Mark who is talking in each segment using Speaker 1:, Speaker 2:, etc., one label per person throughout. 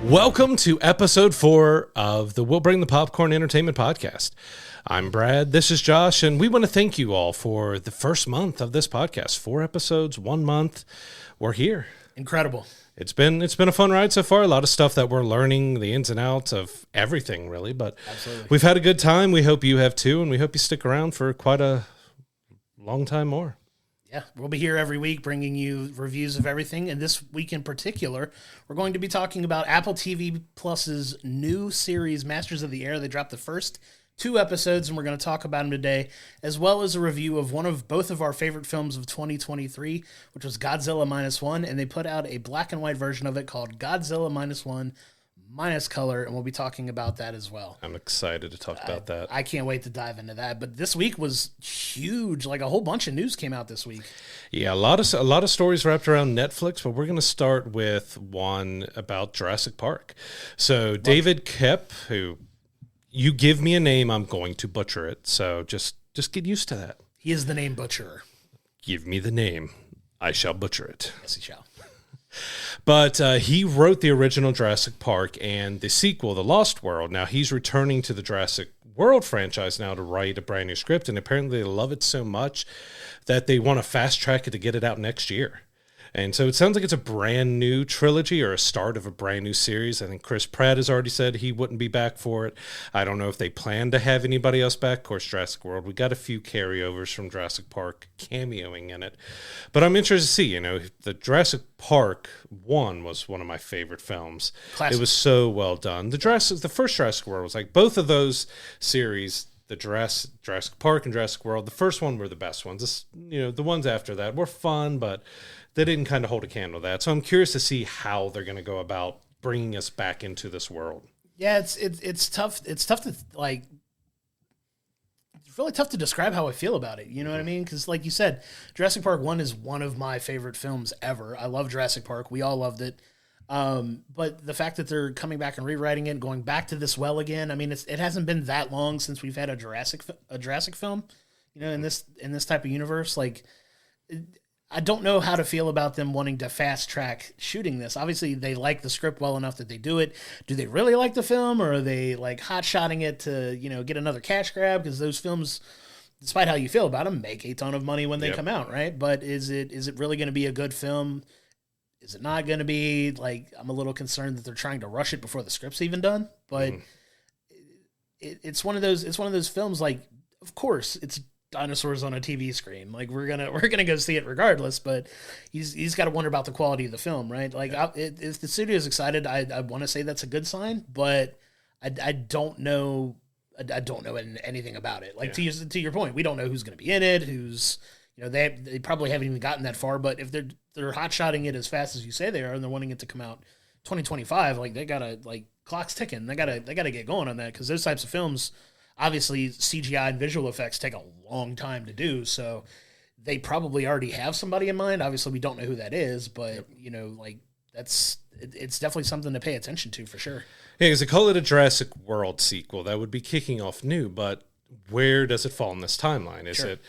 Speaker 1: Welcome to episode 4 of the We'll Bring the Popcorn Entertainment Podcast. I'm Brad, this is Josh, and we want to thank you all for the first month of this podcast. 4 episodes, 1 month, we're here.
Speaker 2: Incredible.
Speaker 1: It's been a fun ride so far. A lot of stuff that we're learning, the ins and outs of everything, really. But
Speaker 2: Absolutely.
Speaker 1: We've had a good time. We hope you have too, and we hope you stick around for quite a long time more.
Speaker 2: Yeah, we'll be here every week bringing you reviews of everything. And this week in particular, we're going to be talking about Apple TV Plus's new series, Masters of the Air. They dropped the first 2 episodes, and we're going to talk about them today, as well as a review of both of our favorite films of 2023, which was Godzilla Minus One. And they put out a black and white version of it called Godzilla Minus One minus color, and we'll be talking about that as well.
Speaker 1: I'm excited to talk about that.
Speaker 2: I can't wait to dive into that. But this week was huge. Like, a whole bunch of news came out this week.
Speaker 1: Yeah, a lot of stories wrapped around Netflix, but we're going to start with one about Jurassic Park. So David Koepp, who you give me a name, I'm going to butcher it. So just get used to that.
Speaker 2: He is the name butcherer.
Speaker 1: Give me the name, I shall butcher it.
Speaker 2: Yes, he shall.
Speaker 1: But he wrote the original Jurassic Park and the sequel, The Lost World. Now he's returning to the Jurassic World franchise now to write a brand new script, and apparently they love it so much that they want to fast track it to get it out next year. And so it sounds like it's a brand new trilogy or a start of a brand new series. I think Chris Pratt has already said he wouldn't be back for it. I don't know if they plan to have anybody else back. Of course, Jurassic World, we got a few carryovers from Jurassic Park cameoing in it. But I'm interested to see, the Jurassic Park 1 was one of my favorite films.
Speaker 2: Classic.
Speaker 1: It was so well done. The first Jurassic World was like both of those series, the Jurassic Park and Jurassic World. The first one were the best ones. The ones after that were fun, but they didn't kind of hold a candle to that. So I'm curious to see how they're going to go about bringing us back into this world.
Speaker 2: Yeah, it's tough. It's tough to it's really tough to describe how I feel about it. You know what I mean? Because like you said, Jurassic Park 1 is one of my favorite films ever. I love Jurassic Park. We all loved it. But the fact that they're coming back and rewriting it, going back to this well again. I mean, it hasn't been that long since we've had a Jurassic film, in this type of universe. Like, I don't know how to feel about them wanting to fast track shooting this. Obviously, they like the script well enough that they do it. Do they really like the film, or are they like hot-shotting it to, get another cash grab? Because those films, despite how you feel about them, make a ton of money when they come out, right? But is it really going to be a good film? Is it not going to be? Like, I'm a little concerned that they're trying to rush it before the script's even done. But it's one of those films. Like, of course, it's dinosaurs on a TV screen. Like, we're gonna go see it regardless. But he's got to wonder about the quality of the film, right? Like, if the studio's excited, I want to say that's a good sign. But I don't know. I don't know anything about it. Like, to your point, we don't know who's going to be in it. Who's they probably haven't even gotten that far. But if they're hot-shotting it as fast as you say they are, and they're wanting it to come out 2025, like, they gotta, like, clock's ticking. They gotta get going on that, because those types of films, obviously CGI and visual effects take a long time to do. So they probably already have somebody in mind. Obviously, we don't know who that is, but it's definitely something to pay attention to for sure.
Speaker 1: Yeah, because they call it a Jurassic World sequel. That would be kicking off new, but where does it fall in this timeline? Is it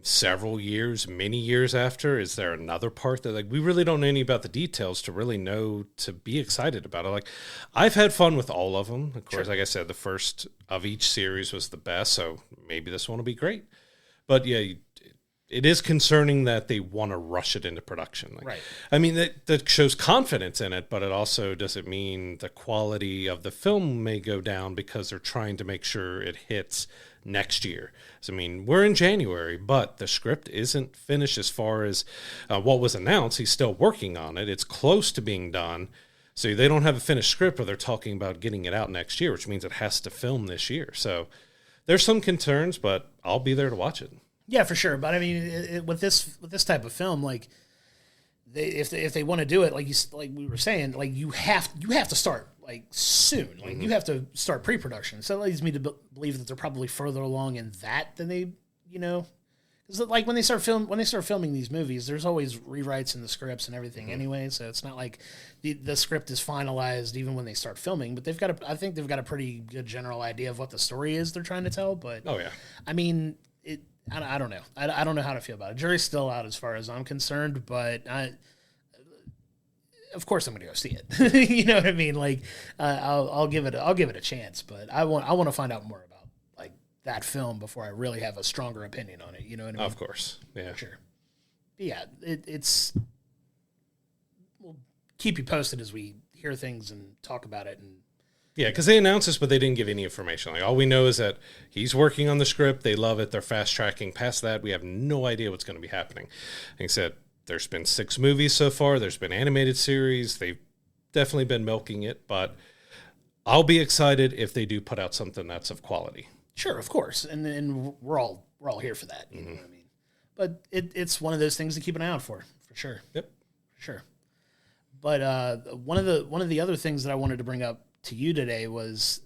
Speaker 1: several years, many years after? Is there another part that, like, we really don't know any about the details to really know to be excited about it? Like, I've had fun with all of them. Of course, like I said, the first of each series was the best, so maybe this one will be great. But yeah, it is concerning that they want to rush it into production. Like,
Speaker 2: right.
Speaker 1: I mean, that shows confidence in it, but it also doesn't mean the quality of the film may go down because they're trying to make sure it hits next year. So, I mean, we're in January, but the script isn't finished as far as what was announced. He's still working on it. It's close to being done. So they don't have a finished script, but they're talking about getting it out next year, which means it has to film this year. So there's some concerns, but I'll be there to watch it.
Speaker 2: Yeah, for sure. But I mean, with this type of film, like, if they want to do it, like we were saying, like, you have to start, like, soon. Like, you have to start pre-production. So that leads me to believe that they're probably further along in that than they, because, like, when they start filming these movies, there's always rewrites in the scripts and everything anyway. So it's not like the script is finalized even when they start filming. But I think they've got a pretty good general idea of what the story is they're trying to tell. But I mean, I don't know. I don't know how to feel about it. Jury's still out as far as I'm concerned, but of course I'm going to go see it. You know what I mean? Like, I'll give it a chance, but I want to find out more about like that film before I really have a stronger opinion on it. You know what I mean?
Speaker 1: Of course. Yeah.
Speaker 2: Sure. But yeah. We'll keep you posted as we hear things and talk about it. And
Speaker 1: yeah, because they announced this, but they didn't give any information. Like, all we know is that he's working on the script. They love it. They're fast tracking. Past that, we have no idea what's going to be happening. Like I said, there's been 6 movies so far. There's been animated series. They've definitely been milking it, but I'll be excited if they do put out something that's of quality.
Speaker 2: Sure, of course, and we're all here for that. You know what I mean? But it's one of those things to keep an eye out for sure.
Speaker 1: Yep,
Speaker 2: for sure. But one of the other things that I wanted to bring up to you today was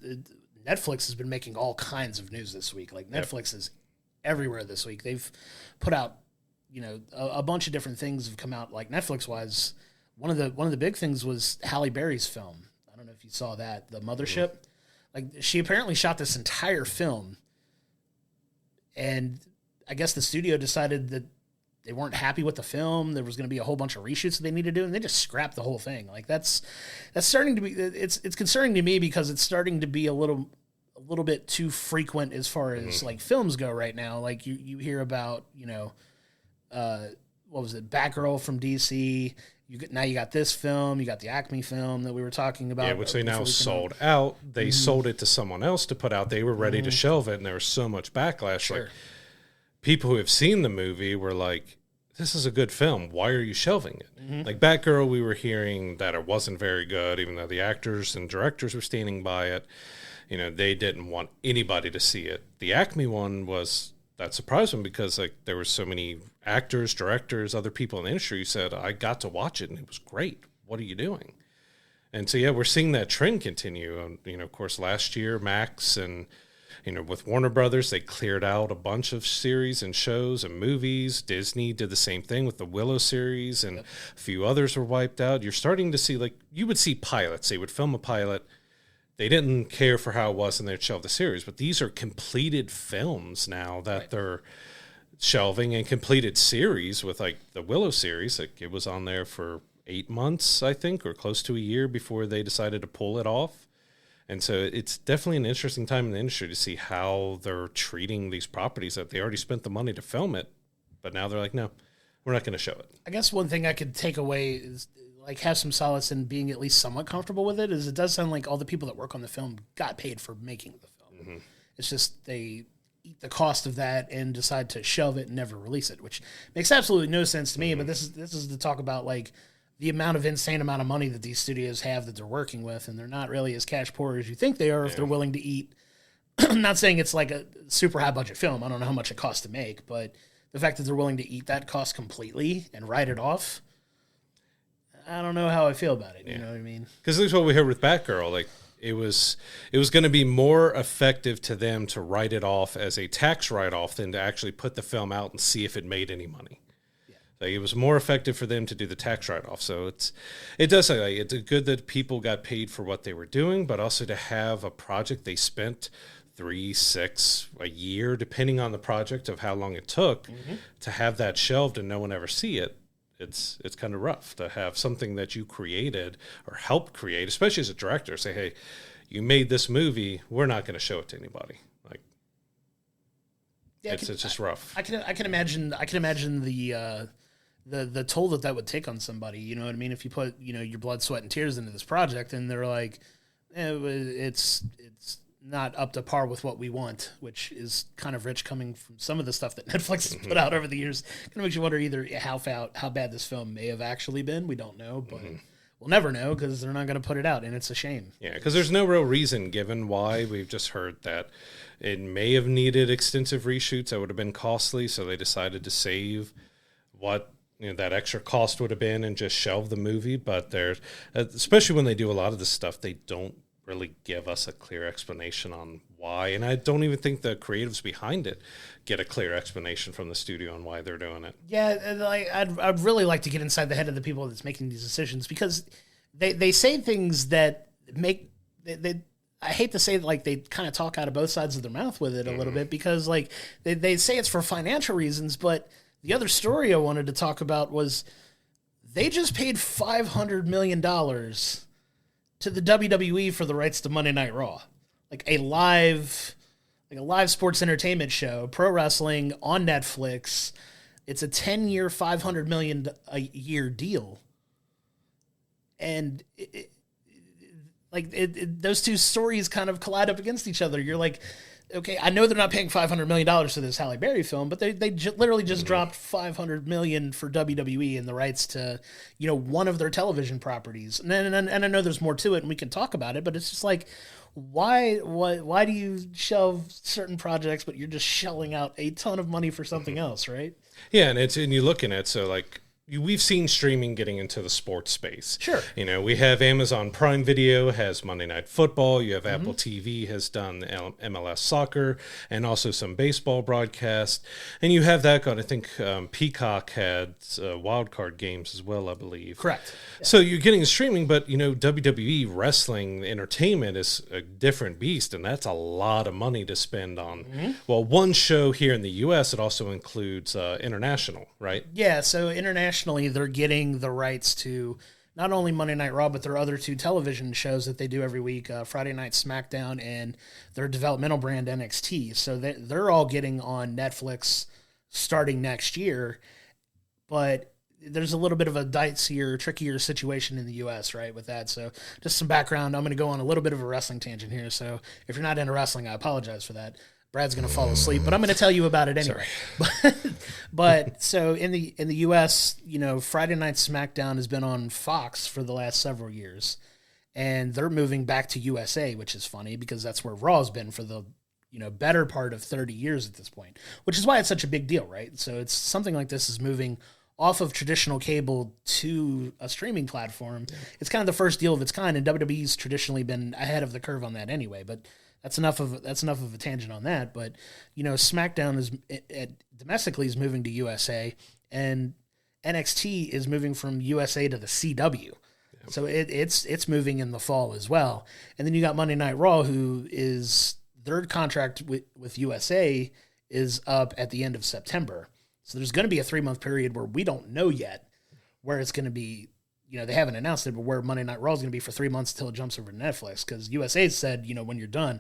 Speaker 2: Netflix has been making all kinds of news this week. Like Netflix is everywhere this week. They've put out, a bunch of different things have come out. Like Netflix wise, one of the big things was Halle Berry's film. I don't know if you saw that, The Mothership. Like she apparently shot this entire film, and I guess the studio decided that they weren't happy with the film. There was going to be a whole bunch of reshoots that they needed to do, and they just scrapped the whole thing. Like that's starting to be, it's concerning to me because it's starting to be a little bit too frequent as far as like films go right now. Like you hear about, what was it? Batgirl from DC. Now you got this film, you got the Acme film that we were talking about.
Speaker 1: Yeah, which they now sold out. They sold it to someone else to put out. They were ready to shelve it, and there was so much backlash.
Speaker 2: Sure.
Speaker 1: Like, people who have seen the movie were like, this is a good film. Why are you shelving it? Like Batgirl, we were hearing that it wasn't very good, even though the actors and directors were standing by it. They didn't want anybody to see it. The Acme one that surprised them because like there were so many actors, directors, other people in the industry who said, I got to watch it and it was great. What are you doing? And so, yeah, we're seeing that trend continue. Of course, last year, Max and with Warner Brothers, they cleared out a bunch of series and shows and movies. Disney did the same thing with the Willow series, and a few others were wiped out. You're starting to see, like, you would see pilots. They would film a pilot. They didn't care for how it was, and they'd shelve the series. But these are completed films now that they're shelving, and completed series with, like, the Willow series. Like, it was on there for 8 months, I think, or close to a year before they decided to pull it off. And so it's definitely an interesting time in the industry to see how they're treating these properties that they already spent the money to film it, but now they're like, no, we're not going to show it.
Speaker 2: I guess one thing I could take away is like have some solace in being at least somewhat comfortable with it is it does sound like all the people that work on the film got paid for making the film. It's just they eat the cost of that and decide to shelve it and never release it, which makes absolutely no sense to me. But this is to talk about like the insane amount of money that these studios have that they're working with, and they're not really as cash poor as you think they are if they're willing to eat. I'm not saying it's like a super high budget film. I don't know how much it costs to make, but the fact that they're willing to eat that cost completely and write it off, I don't know how I feel about it. You know what I mean?
Speaker 1: Because this is what we heard with Batgirl. Like it was going to be more effective to them to write it off as a tax write-off than to actually put the film out and see if it made any money. Like it was more effective for them to do the tax write-off. So it does say like it's good that people got paid for what they were doing, but also to have a project they spent 3, 6, a year, depending on the project of how long it took, to have that shelved and no one ever see it. It's kind of rough to have something that you created or helped create, especially as a director, say, hey, you made this movie, we're not going to show it to anybody. Like, it's just rough.
Speaker 2: I can imagine the toll that would take on somebody, you know what I mean? If you put, your blood, sweat, and tears into this project and they're like, it's not up to par with what we want, which is kind of rich coming from some of the stuff that Netflix has put out over the years. Kind of makes you wonder either how bad this film may have actually been. We don't know, but we'll never know because they're not going to put it out, and it's a shame.
Speaker 1: Yeah, because there's no real reason given why. We've just heard that it may have needed extensive reshoots that would have been costly, so they decided to save what that extra cost would have been and just shelve the movie. But there's, especially when they do a lot of this stuff, they don't really give us a clear explanation on why. And I don't even think the creatives behind it get a clear explanation from the studio on why they're doing it.
Speaker 2: Yeah, and I'd really like to get inside the head of the people that's making these decisions because they say things that make I hate to say like they kind of talk out of both sides of their mouth with it a little bit because like they say it's for financial reasons, but the other story I wanted to talk about was They just paid $500 million to the WWE for the rights to Monday Night Raw, like a live sports entertainment show, pro wrestling on Netflix. It's a 10-year, $500 million a year deal, and those two stories kind of collide up against each other. You're like, okay, I know they're not paying $500 million for this Halle Berry film, but they literally just dropped $500 million for WWE and the rights to, one of their television properties. And I know there's more to it and we can talk about it, but it's just like, why do you shelve certain projects, but you're just shelling out a ton of money for something else, right?
Speaker 1: Yeah, and you're looking at, so like, we've seen streaming getting into the sports space.
Speaker 2: Sure.
Speaker 1: We have Amazon Prime Video has Monday Night Football. You have Apple TV has done MLS soccer and also some baseball broadcast. And you have that going. I think Peacock had wild card games as well, I believe.
Speaker 2: Correct.
Speaker 1: Yeah. So you're getting streaming, but, WWE wrestling entertainment is a different beast, and that's a lot of money to spend on. Well, one show here in the U.S., it also includes international, right?
Speaker 2: Yeah, so internationally, they're getting the rights to not only Monday Night Raw, but their other two television shows that they do every week, Friday Night SmackDown and their developmental brand NXT. So they're all getting on Netflix starting next year. But there's a little bit of a dicier, trickier situation in the U.S., right, with that. So just some background. I'm going to go on a little bit of a wrestling tangent here. So if you're not into wrestling, I apologize for that. Brad's going to fall asleep, but I'm going to tell you about it anyway. But so in the U.S., Friday Night SmackDown has been on Fox for the last several years, and they're moving back to USA, which is funny because that's where Raw's been for the better part of 30 years at this point, which is why it's such a big deal, right? So it's something like this is moving off of traditional cable to a streaming platform. Yeah. It's kind of the first deal of its kind, and WWE's traditionally been ahead of the curve on that anyway, but that's enough of a tangent on that. But SmackDown is domestically is moving to USA, and NXT is moving from USA to the CW. Yeah. So it's moving in the fall as well. And then you got Monday Night Raw, who is their contract with USA is up at the end of September. So there's going to be a 3-month period where we don't know yet where it's going to be. They haven't announced it, but where Monday Night Raw is going to be for 3 months until it jumps over to Netflix. Because USA said, when you're done,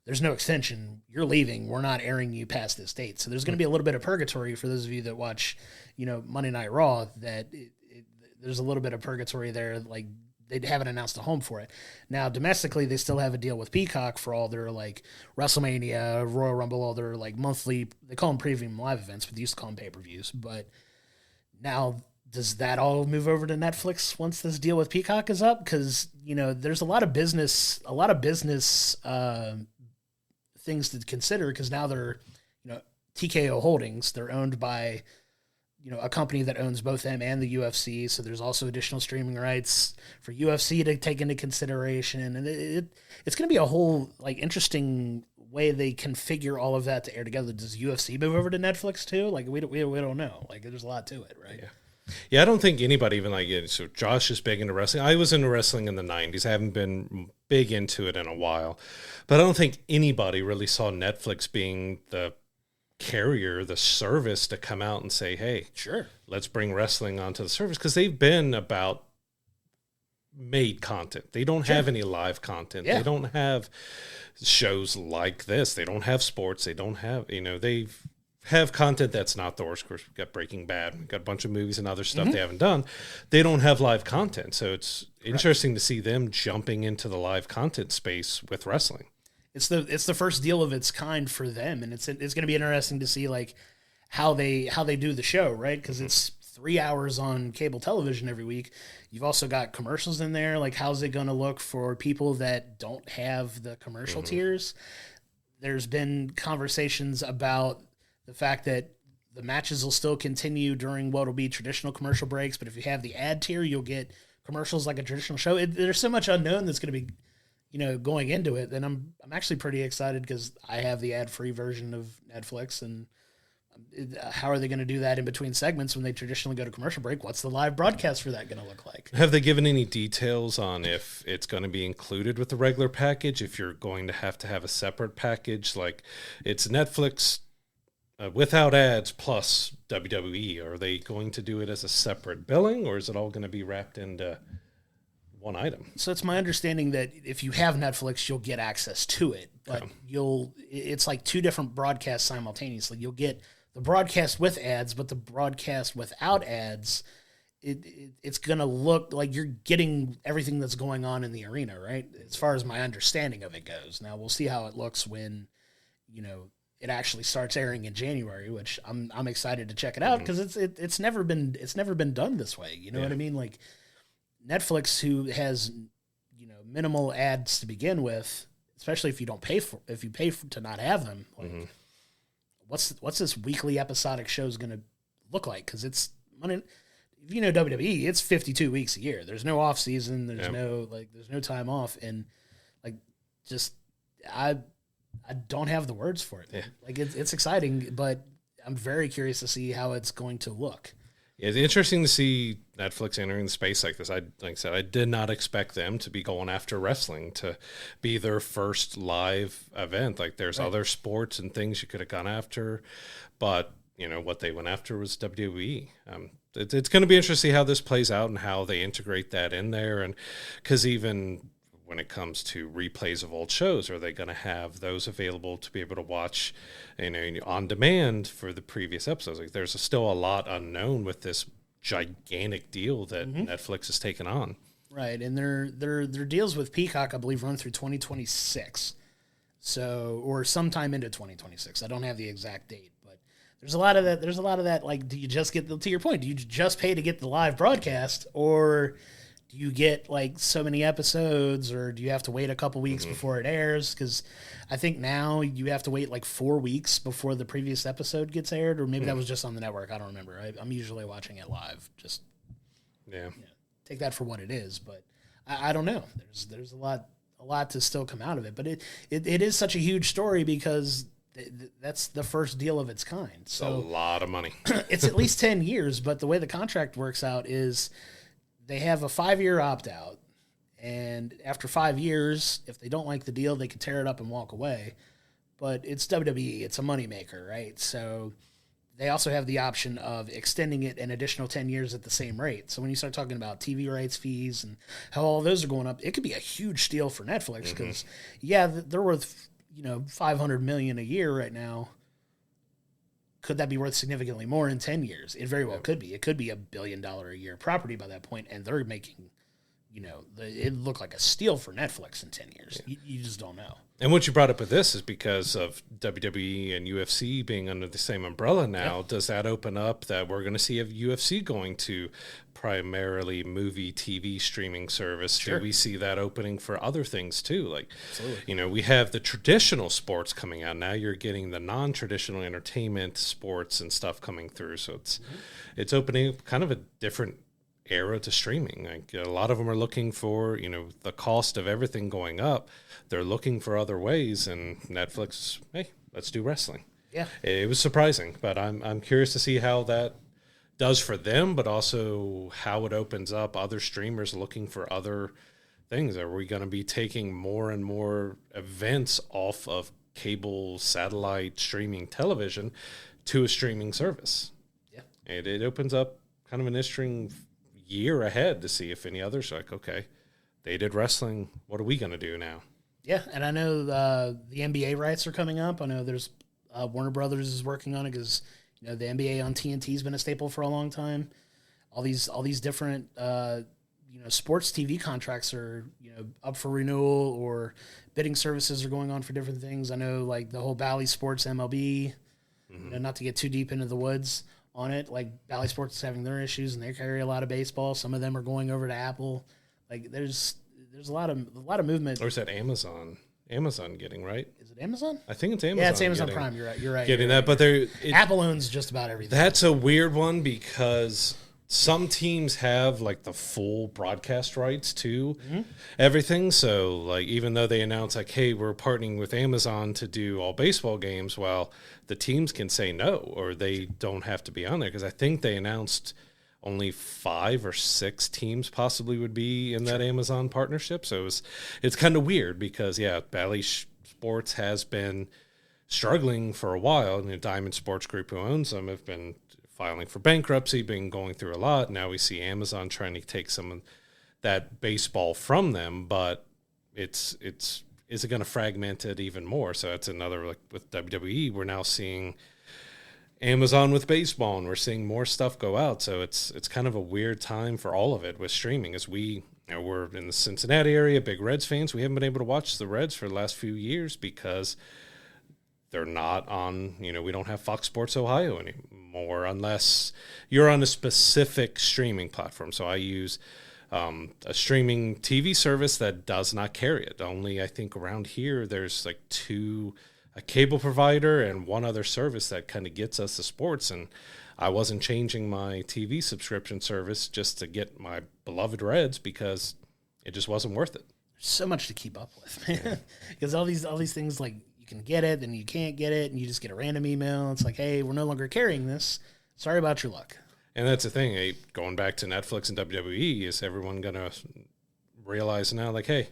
Speaker 2: there's no extension. You're leaving. We're not airing you past this date. So there's going to be a little bit of purgatory for those of you that watch, Monday Night Raw. That there's a little bit of purgatory there. Like they haven't announced a home for it. Now domestically, they still have a deal with Peacock for all their like WrestleMania, Royal Rumble, all their like monthly. They call them premium live events, but they used to call them pay-per-views. But now, does that all move over to Netflix once this deal with Peacock is up? Because there's a lot of business things to consider. Because now they're TKO Holdings. They're owned by a company that owns both them and the UFC. So there's also additional streaming rights for UFC to take into consideration, and it's going to be a whole like interesting way they configure all of that to air together. Does UFC move over to Netflix too? Like we don't know. Like there's a lot to it, right?
Speaker 1: Yeah. Yeah, I don't think anybody even like it. So Josh is big into wrestling. I was into wrestling in the 90s. I haven't been big into it in a while. But I don't think anybody really saw Netflix being the carrier, the service to come out and say, hey,
Speaker 2: sure,
Speaker 1: let's bring wrestling onto the service. Because they've been about made content. They don't have any live content.
Speaker 2: Yeah.
Speaker 1: They don't have shows like this. They don't have sports. They don't have, they have content that's not theirs. Of course, we've got Breaking Bad. We've got a bunch of movies and other stuff they haven't done. They don't have live content. So it's interesting to see them jumping into the live content space with wrestling.
Speaker 2: It's the first deal of its kind for them, and it's going to be interesting to see like how they do the show, right? Because it's 3 hours on cable television every week. You've also got commercials in there. Like, how's it going to look for people that don't have the commercial tiers? There's been conversations about the fact that the matches will still continue during what will be traditional commercial breaks, but if you have the ad tier, you'll get commercials like a traditional show. There's so much unknown that's going to be, going into it. And I'm actually pretty excited because I have the ad-free version of Netflix. And how are they going to do that in between segments when they traditionally go to commercial break? What's the live broadcast for that going to look like?
Speaker 1: Have they given any details on if it's going to be included with the regular package? If you're going to have a separate package, like it's Netflix without ads plus WWE, are they going to do it as a separate billing, or is it all going to be wrapped into one item?
Speaker 2: So it's my understanding that if you have Netflix, you'll get access to it, but it's like two different broadcasts simultaneously. You'll get the broadcast with ads, but the broadcast without ads, it's going to look like you're getting everything that's going on in the arena, right? As far as my understanding of it goes. Now we'll see how it looks when, it actually starts airing in January, which I'm excited to check it out because it's never been done this way. You know what I mean? Like Netflix, who has minimal ads to begin with, especially if you pay to not have them. Like, what's this weekly episodic show is going to look like? Because it's money. If you know WWE, it's 52 weeks a year. There's no off season. There's no time off, and I don't have the words for it. Yeah. Like it's exciting, but I'm very curious to see how it's going to look.
Speaker 1: Yeah, it's interesting to see Netflix entering the space like this. Like I said, I did not expect them to be going after wrestling to be their first live event. Like there's other sports and things you could have gone after, but what they went after was WWE. It's going to be interesting to see how this plays out and how they integrate that in there. And because even when it comes to replays of old shows, are they going to have those available to be able to watch, on demand for the previous episodes? Like, there's still a lot unknown with this gigantic deal that Netflix has taken on.
Speaker 2: Right, and their deals with Peacock, I believe, run through 2026, or sometime into 2026. I don't have the exact date, but there's a lot of that. There's a lot of that. Like, do you just get to your point? Do you just pay to get the live broadcast, or do you get like so many episodes, or do you have to wait a couple weeks before it airs? Because I think now you have to wait like 4 weeks before the previous episode gets aired, or maybe that was just on the network. I don't remember. I'm usually watching it live. Just take that for what it is. But I don't know. There's a lot to still come out of it. But it is such a huge story because that's the first deal of its kind. So
Speaker 1: a lot of money.
Speaker 2: It's at least 10 years. But the way the contract works out is they have a 5-year opt-out, and after 5 years, if they don't like the deal, they can tear it up and walk away. But it's WWE. It's a moneymaker, right? So they also have the option of extending it an additional 10 years at the same rate. So when you start talking about TV rights fees and how all those are going up, it could be a huge deal for Netflix because, they're worth, $500 million a year right now. Could that be worth significantly more in 10 years? It very well could be. It could be $1 billion a year property by that point, and they're making, it looked like a steal for Netflix in 10 years. Yeah. You just don't know.
Speaker 1: And what you brought up with this is because of WWE and UFC being under the same umbrella now. Yep. Does that open up that we're going to see a UFC going to primarily movie, TV streaming service? Sure. Do we see that opening for other things too? Like, absolutely. We have the traditional sports coming out. Now you're getting the non-traditional entertainment sports and stuff coming through. So it's opening up kind of a different era to streaming. Like a lot of them are looking for, the cost of everything going up. They're looking for other ways, and Netflix, hey, let's do wrestling.
Speaker 2: Yeah.
Speaker 1: It was surprising, but I'm curious to see how that does for them, but also how it opens up other streamers looking for other things. Are we going to be taking more and more events off of cable, satellite, streaming television to a streaming service?
Speaker 2: Yeah.
Speaker 1: It opens up kind of an interesting year ahead to see if any others are like, okay, they did wrestling. What are we going to do now?
Speaker 2: Yeah, and I know the NBA rights are coming up. I know there's Warner Brothers is working on it because the NBA on TNT has been a staple for a long time. All these different sports TV contracts are up for renewal, or bidding services are going on for different things. I know like the whole Bally Sports MLB. Not to get too deep into the woods on it. Like Bally Sports is having their issues, and they carry a lot of baseball. Some of them are going over to Apple. Like there's a lot of movement.
Speaker 1: Or is that Amazon? Amazon getting, right?
Speaker 2: Is it Amazon?
Speaker 1: I think it's Amazon.
Speaker 2: Yeah, it's Amazon Prime. You're right.
Speaker 1: Getting that, but
Speaker 2: Apple owns just about everything.
Speaker 1: That's a weird one because some teams have like the full broadcast rights to everything. So like even though they announce like, hey, we're partnering with Amazon to do all baseball games, well, the teams can say no, or they don't have to be on there, because I think they announced only 5 or 6 teams possibly would be in that Amazon partnership. So it's kind of weird because Bally Sports has been struggling for a while. And the Diamond Sports Group, who owns them, have been filing for bankruptcy, been going through a lot. Now we see Amazon trying to take some of that baseball from them, but is it going to fragment it even more? So it's another, like with WWE, we're now seeing Amazon with baseball, and we're seeing more stuff go out. So it's kind of a weird time for all of it with streaming. As we're in the Cincinnati area, big Reds fans. We haven't been able to watch the Reds for the last few years because they're not on, we don't have Fox Sports Ohio anymore unless you're on a specific streaming platform. So I use a streaming TV service that does not carry it. Only, I think around here, there's like a cable provider and one other service that kind of gets us the sports. And I wasn't changing my TV subscription service just to get my beloved Reds because it just wasn't worth it.
Speaker 2: There's so much to keep up with, man. Because all these things, like, you can get it, then you can't get it, and you just get a random email. It's like, hey, we're no longer carrying this. Sorry about your luck. And
Speaker 1: that's the thing. Going back to Netflix and WWE, is everyone going to realize now, like, hey,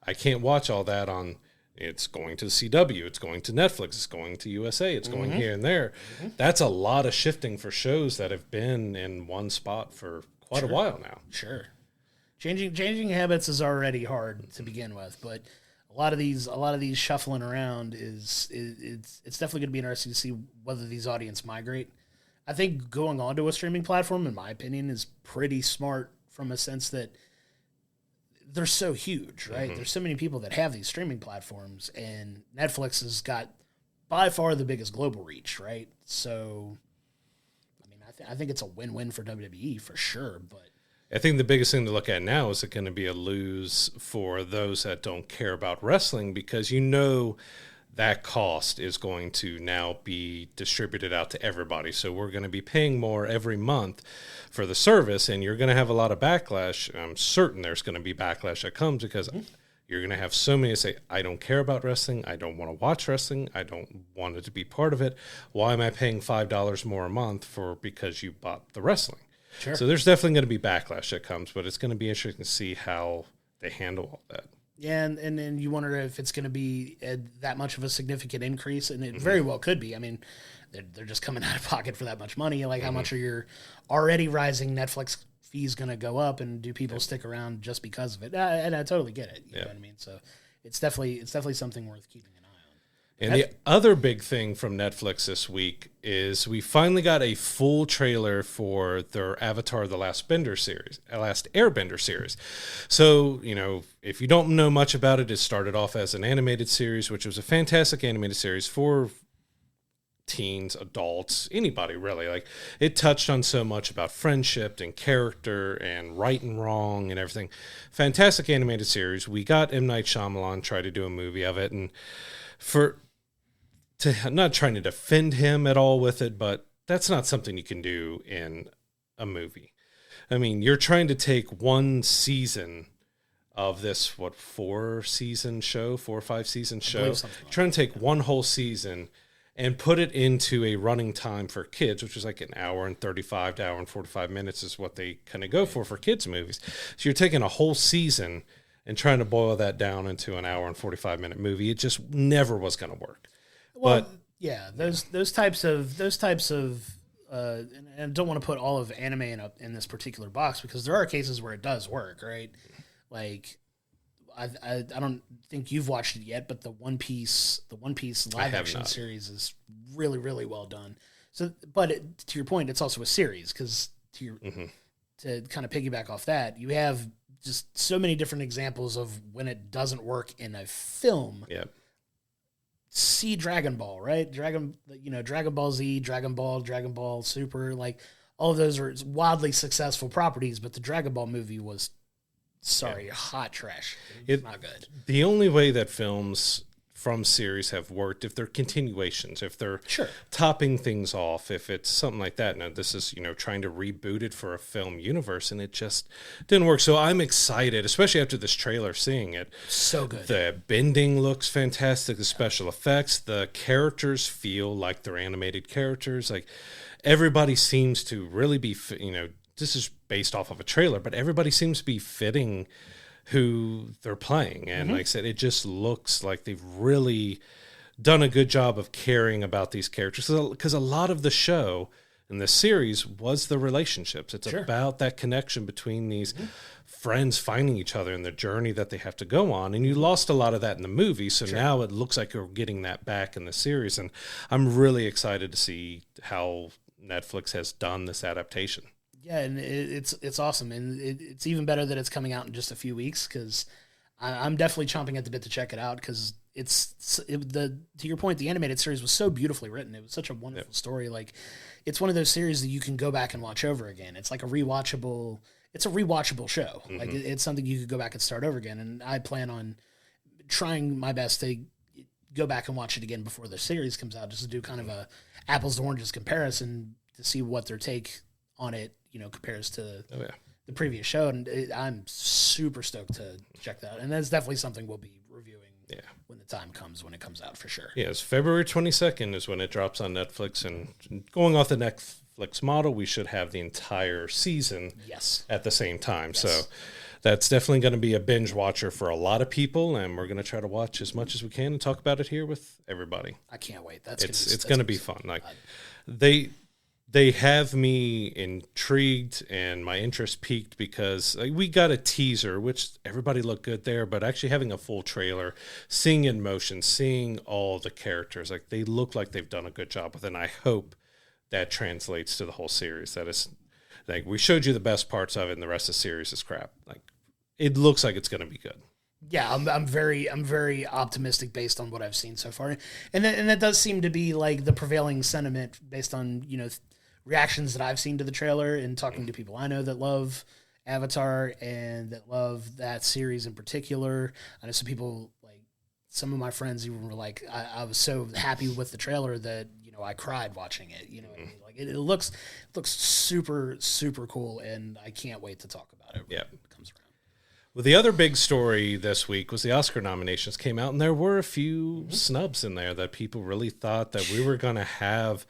Speaker 1: I can't watch all that on, it's going to CW, it's going to Netflix, it's going to USA, it's going here and there. Mm-hmm. That's a lot of shifting for shows that have been in one spot for quite a while now.
Speaker 2: Sure. Changing habits is already hard to begin with, but a lot of these shuffling around it's definitely going to be interesting to see whether these audience migrate. I think going onto a streaming platform, in my opinion, is pretty smart from a sense that they're so huge, right? Mm-hmm. There's so many people that have these streaming platforms, and Netflix has got by far the biggest global reach, right? So, I mean, I think it's a win-win for WWE for sure, but
Speaker 1: I think the biggest thing to look at now is it going to be a lose for those that don't care about wrestling, because that cost is going to now be distributed out to everybody. So we're going to be paying more every month for the service, and you're going to have a lot of backlash. I'm certain there's going to be backlash that comes because you're going to have so many say, I don't care about wrestling. I don't want to watch wrestling. I don't want it to be part of it. Why am I paying $5 more a month because you bought the wrestling?
Speaker 2: Sure.
Speaker 1: So there's definitely going to be backlash that comes, but it's going to be interesting to see how they handle all that.
Speaker 2: Yeah, and then you wonder if it's going to be that much of a significant increase, and it very well could be. I mean, they're just coming out of pocket for that much money. Like, how much are your already rising Netflix fees going to go up, and do people stick around just because of it? And I totally get it. You know what I mean? So it's definitely something worth keeping an eye on.
Speaker 1: And the other big thing from Netflix this week is we finally got a full trailer for their Avatar: The Last Airbender series. So, if you don't know much about it, it started off as an animated series, which was a fantastic animated series for teens, adults, anybody really. Like, it touched on so much about friendship and character and right and wrong and everything. Fantastic animated series. We got M. Night Shyamalan try to do a movie of it, and I'm not trying to defend him at all with it, but that's not something you can do in a movie. I mean, you're trying to take one season of this, 4 or 5 season show, trying to take one whole season and put it into a running time for kids, which is like an hour and 35 to hour and 45 minutes is what they kind of go for kids' movies. So you're taking a whole season and trying to boil that down into an hour and 45-minute movie. It just never was going to work.
Speaker 2: Well, but yeah, those types of, and I don't want to put all of anime in this particular box, because there are cases where it does work, right? Like, I don't think you've watched it yet, but the One Piece live action series is really, really well done. So, but to your point, it's also a series, because to kind of piggyback off that, you have just so many different examples of when it doesn't work in a film.
Speaker 1: Yep.
Speaker 2: See Dragon Ball, right? Dragon Ball Z, Dragon Ball Super, like, all of those are wildly successful properties, but the Dragon Ball movie was, hot trash. It's not good.
Speaker 1: The only way that films from series have worked, if they're continuations, if they're topping things off, if it's something like that. Now, this is, trying to reboot it for a film universe, and it just didn't work. So I'm excited, especially after this trailer, seeing it.
Speaker 2: So good.
Speaker 1: The bending looks fantastic. The special effects, the characters feel like they're animated characters. Like, everybody seems to really be, this is based off of a trailer, but everybody seems to be fitting who they're playing. And like I said, it just looks like they've really done a good job of caring about these characters, because a lot of the show in this series was the relationships. It's about that connection between these friends finding each other and the journey that they have to go on. And you lost a lot of that in the movie. So now it looks like you're getting that back in the series. And I'm really excited to see how Netflix has done this adaptation.
Speaker 2: Yeah, and it's awesome. And it's even better that it's coming out in just a few weeks, because I'm definitely chomping at the bit to check it out, because to your point, the animated series was so beautifully written. It was such a wonderful story. Like, it's one of those series that you can go back and watch over again. It's like a rewatchable show. Like, it's something you could go back and start over again. And I plan on trying my best to go back and watch it again before the series comes out, just to do kind of a apples to oranges comparison to see what their take on it, compares to the previous show. And I'm super stoked to check that out. And that's definitely something we'll be reviewing when the time comes, when it comes out, for sure.
Speaker 1: Yes, February 22nd is when it drops on Netflix. And going off the Netflix model, we should have the entire season at the same time. Yes. So that's definitely going to be a binge watcher for a lot of people, and we're going to try to watch as much as we can and talk about it here with everybody.
Speaker 2: I can't wait.
Speaker 1: It's going to be fun. Like, they have me intrigued and my interest peaked, because we got a teaser, which everybody looked good there, but actually having a full trailer, seeing in motion, seeing all the characters, like, they look like they've done a good job with it. And I hope that translates to the whole series. That is, like, we showed you the best parts of it, and the rest of the series is crap. Like, it looks like it's going to be good.
Speaker 2: Yeah, I'm very optimistic based on what I've seen so far, and that does seem to be like the prevailing sentiment based on reactions that I've seen to the trailer and talking to people I know that love Avatar and that love that series in particular. I know some people, like some of my friends, even were like, I was so happy with the trailer that I cried watching it. What I mean? Like, it looks super super cool, and I can't wait to talk about it when it comes around.
Speaker 1: Well, the other big story this week was the Oscar nominations came out, and there were a few snubs in there that people really thought that we were going to have.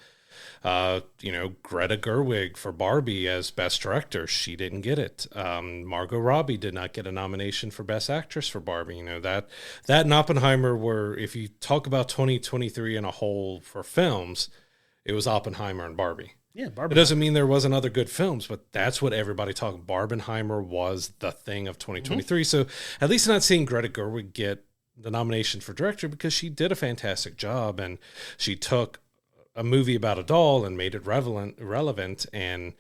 Speaker 1: Greta Gerwig for Barbie as Best Director. She didn't get it. Margot Robbie did not get a nomination for Best Actress for Barbie. That and Oppenheimer were, if you talk about 2023 in a whole for films, it was Oppenheimer and Barbie.
Speaker 2: Yeah, Barbie.
Speaker 1: It doesn't mean there wasn't other good films, but that's what everybody talked. Barbenheimer was the thing of 2023. So at least not seeing Greta Gerwig get the nomination for director, because she did a fantastic job, and she took a movie about a doll and made it relevant and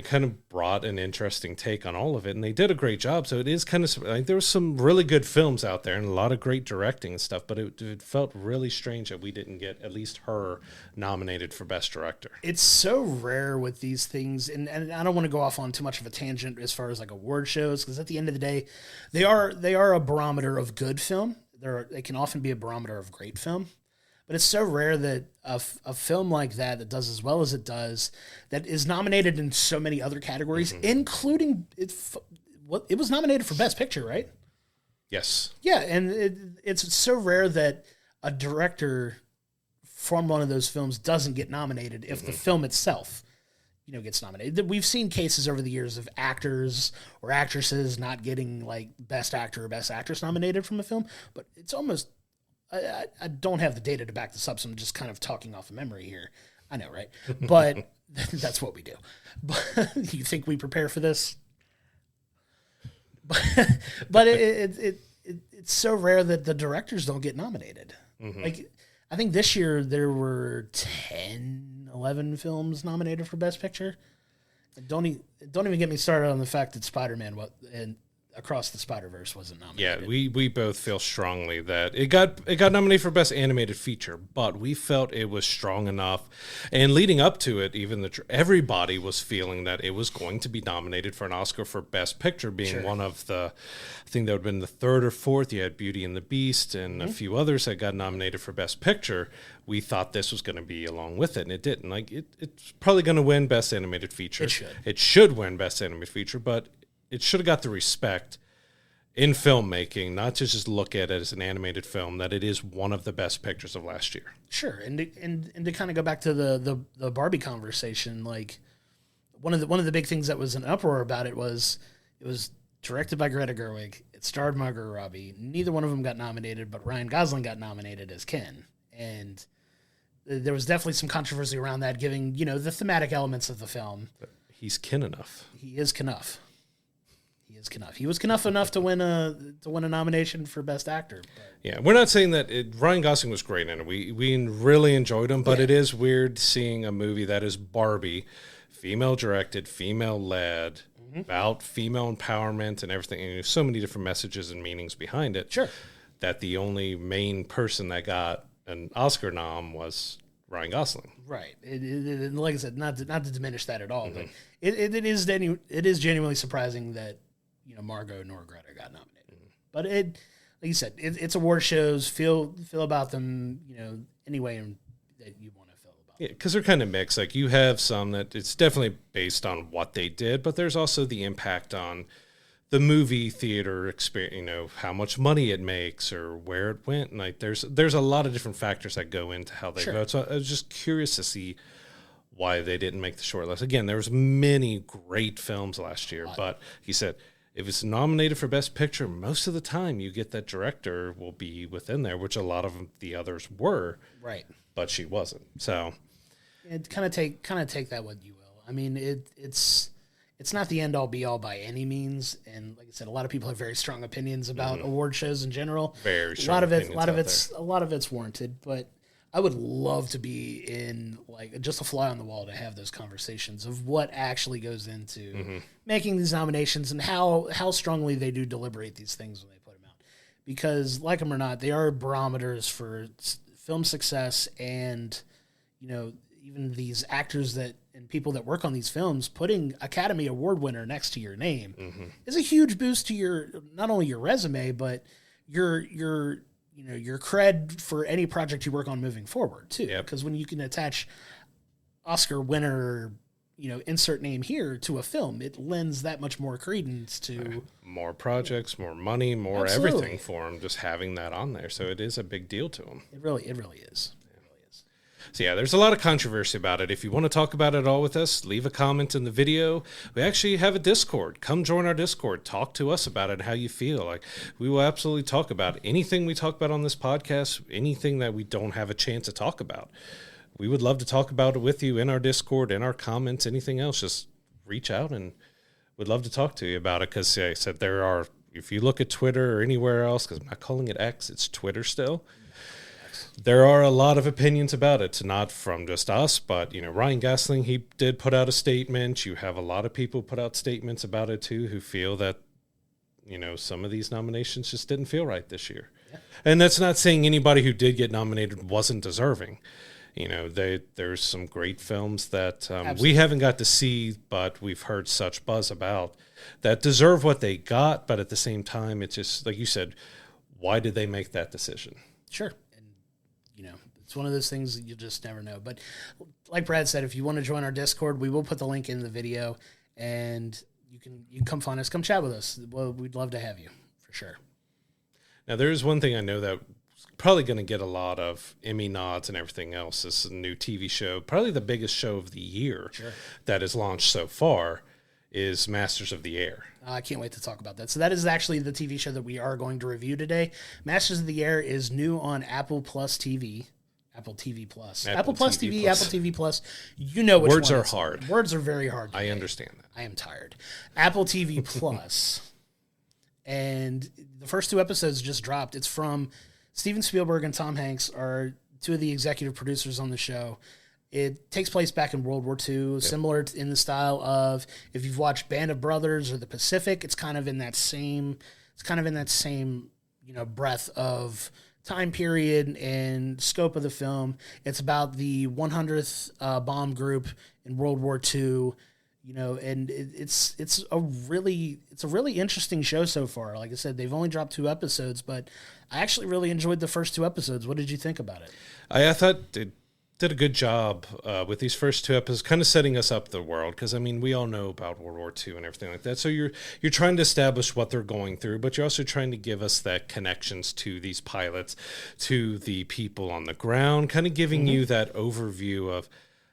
Speaker 1: kind of brought an interesting take on all of it. And they did a great job. So it is kind of like, there was some really good films out there and a lot of great directing and stuff, but it felt really strange that we didn't get at least her nominated for Best Director.
Speaker 2: It's so rare with these things. And I don't want to go off on too much of a tangent as far as like award shows, because at the end of the day, they are a barometer of good film. They can often be a barometer of great film. But it's so rare that a film like that does as well as it does, that is nominated in so many other categories, including it was nominated for Best Picture, right?
Speaker 1: Yes.
Speaker 2: Yeah, and it's so rare that a director from one of those films doesn't get nominated if the film itself, gets nominated. We've seen cases over the years of actors or actresses not getting like Best Actor or Best Actress nominated from a film, but it's almost... I don't have the data to back this up, so I'm just kind of talking off of memory here. I know, right? But that's what we do. But you think we prepare for this? But it's so rare that the directors don't get nominated. Like, I think this year there were 10, 11 films nominated for Best Picture. Don't even get me started on the fact that Spider-Man and Across the Spider-Verse wasn't nominated.
Speaker 1: Yeah, we both feel strongly that it got nominated for Best Animated Feature, but we felt it was strong enough. And leading up to it, even everybody was feeling that it was going to be nominated for an Oscar for Best Picture, being one of the, I think that would have been the third or fourth. You had Beauty and the Beast and a few others that got nominated for Best Picture. We thought this was going to be along with it, and it didn't. Like, it's probably going to win Best Animated Feature. It should win Best Animated Feature, but it should have got the respect in filmmaking, not to just look at it as an animated film, that it is one of the best pictures of last year.
Speaker 2: Sure, and to kind of go back to the Barbie conversation, like one of the big things that was an uproar about it was directed by Greta Gerwig. It starred Margot Robbie. Neither one of them got nominated, but Ryan Gosling got nominated as Ken. And there was definitely some controversy around that, giving, the thematic elements of the film.
Speaker 1: He's enough.
Speaker 2: He is Knuff. He was Knuff enough to win a nomination for Best Actor. But.
Speaker 1: Yeah, we're not saying that Ryan Gosling was great in it. We really enjoyed him, but it is weird seeing a movie that is Barbie, female directed, female led, about female empowerment and everything. And there's so many different messages and meanings behind it.
Speaker 2: Sure.
Speaker 1: That the only main person that got an Oscar nom was Ryan Gosling.
Speaker 2: Right. Like I said, not to diminish that at all, but it is genuinely surprising that Margot nor Greta got nominated. But like you said, it's award shows. Feel about them, any way that you want to feel about.
Speaker 1: Yeah, because they're kind of mixed. Like you have some that it's definitely based on what they did, but there's also the impact on the movie theater experience. How much money it makes or where it went. And like there's a lot of different factors that go into how they vote. So I was just curious to see why they didn't make the short list. Again, there was many great films last year, but he said, if it's nominated for Best Picture, most of the time you get that director will be within there, which a lot of the others were.
Speaker 2: Right.
Speaker 1: But she wasn't. So
Speaker 2: kind of take that what you will. I mean, it's not the end all be all by any means. And like I said, a lot of people have very strong opinions about award shows in general.
Speaker 1: Very strong.
Speaker 2: A lot of it's warranted, but I would love to be in like just a fly on the wall to have those conversations of what actually goes into making these nominations and how strongly they do deliberate these things when they put them out. Because like them or not, they are barometers for film success, and even these actors and people that work on these films, putting Academy Award winner next to your name is a huge boost to not only your resume, but your cred for any project you work on moving forward too. Because when you can attach Oscar winner, insert name here to a film, it lends that much more credence to
Speaker 1: more projects, more money, more everything for them. Just having that on there, so it is a big deal to them.
Speaker 2: It really is.
Speaker 1: So yeah, there's a lot of controversy about it. If you want to talk about it all with us, leave a comment in the video. We actually have a Discord. Come join our Discord. Talk to us about it, how you feel. Like, we will absolutely talk about anything we talk about on this podcast, anything that we don't have a chance to talk about. We would love to talk about it with you in our Discord, in our comments, anything else. Just reach out and we'd love to talk to you about it. Because I said if you look at Twitter or anywhere else, because I'm not calling it X, it's Twitter still. There are a lot of opinions about it, not from just us, but, Ryan Gosling, he did put out a statement. You have a lot of people put out statements about it, too, who feel that, some of these nominations just didn't feel right this year. Yeah. And that's not saying anybody who did get nominated wasn't deserving. There's some great films that we haven't got to see, but we've heard such buzz about that deserve what they got. But at the same time, it's just, like you said, why did they make that decision?
Speaker 2: Sure. It's one of those things that you just never know. But like Brad said, if you want to join our Discord, we will put the link in the video, and you can come find us, come chat with us. Well, we'd love to have you for sure.
Speaker 1: Now, there is one thing I know that probably going to get a lot of Emmy nods and everything else. This is a new TV show, probably the biggest show of the year that has launched so far, is Masters of the Air.
Speaker 2: I can't wait to talk about that. So that is actually the TV show that we are going to review today. Masters of the Air is new on Apple Plus TV. Apple TV Plus. Apple Plus TV, Apple TV Plus. You know which
Speaker 1: Words
Speaker 2: one
Speaker 1: are hard.
Speaker 2: Words are very hard today.
Speaker 1: I understand that.
Speaker 2: I am tired. Apple TV Plus. And the first 2 episodes just dropped. It's from Steven Spielberg and Tom Hanks are 2 of the executive producers on the show. It takes place back in World War II, similar in the style of, if you've watched Band of Brothers or The Pacific, it's kind of in that same breadth of time period and scope of the film. It's about the 100th bomb group in World War II, and it's a really interesting show so far. Like I said, they've only dropped 2 episodes, but I actually really enjoyed the first 2 episodes. What did you think about it?
Speaker 1: I thought it did a good job with these first 2 episodes, kind of setting us up the world, because we all know about World War II and everything like that. So you're trying to establish what they're going through, but you're also trying to give us that connections to these pilots, to the people on the ground, kind of giving you that overview of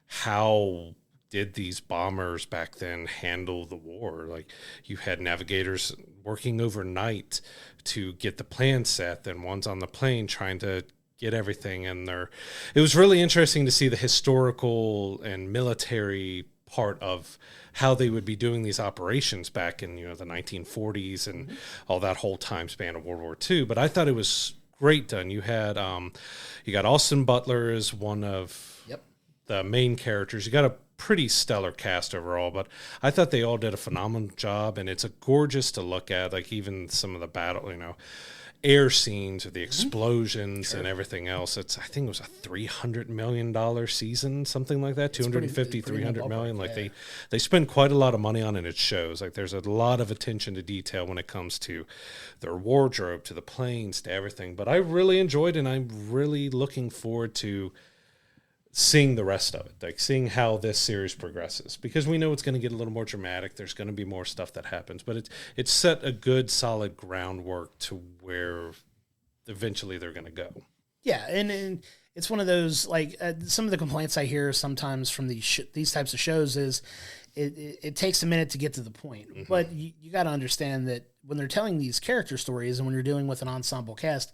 Speaker 1: how did these bombers back then handle the war. Like, you had navigators working overnight to get the plan set, then one's on the plane trying to get everything in there. It was really interesting to see the historical and military part of how they would be doing these operations back in, the 1940s and all that whole time span of World War II. But I thought it was great done. You had you got Austin Butler as one of the main characters. You got a pretty stellar cast overall, but I thought they all did a phenomenal job, and it's a gorgeous to look at. Like even some of the battle, air scenes or the explosions and everything else. I think it was a $300 million season, something like that. 250, 300 million. Like they spend quite a lot of money on it. It shows like there's a lot of attention to detail when it comes to their wardrobe, to the planes, to everything. But I really enjoyed it, and I'm really looking forward to seeing the rest of it, like seeing how this series progresses, because we know it's going to get a little more dramatic. There's going to be more stuff that happens, but it's set a good solid groundwork to where eventually they're going to go.
Speaker 2: Yeah. And it's one of those, like some of the complaints I hear sometimes from these types of shows is it takes a minute to get to the point, but you got to understand that when they're telling these character stories and when you're dealing with an ensemble cast,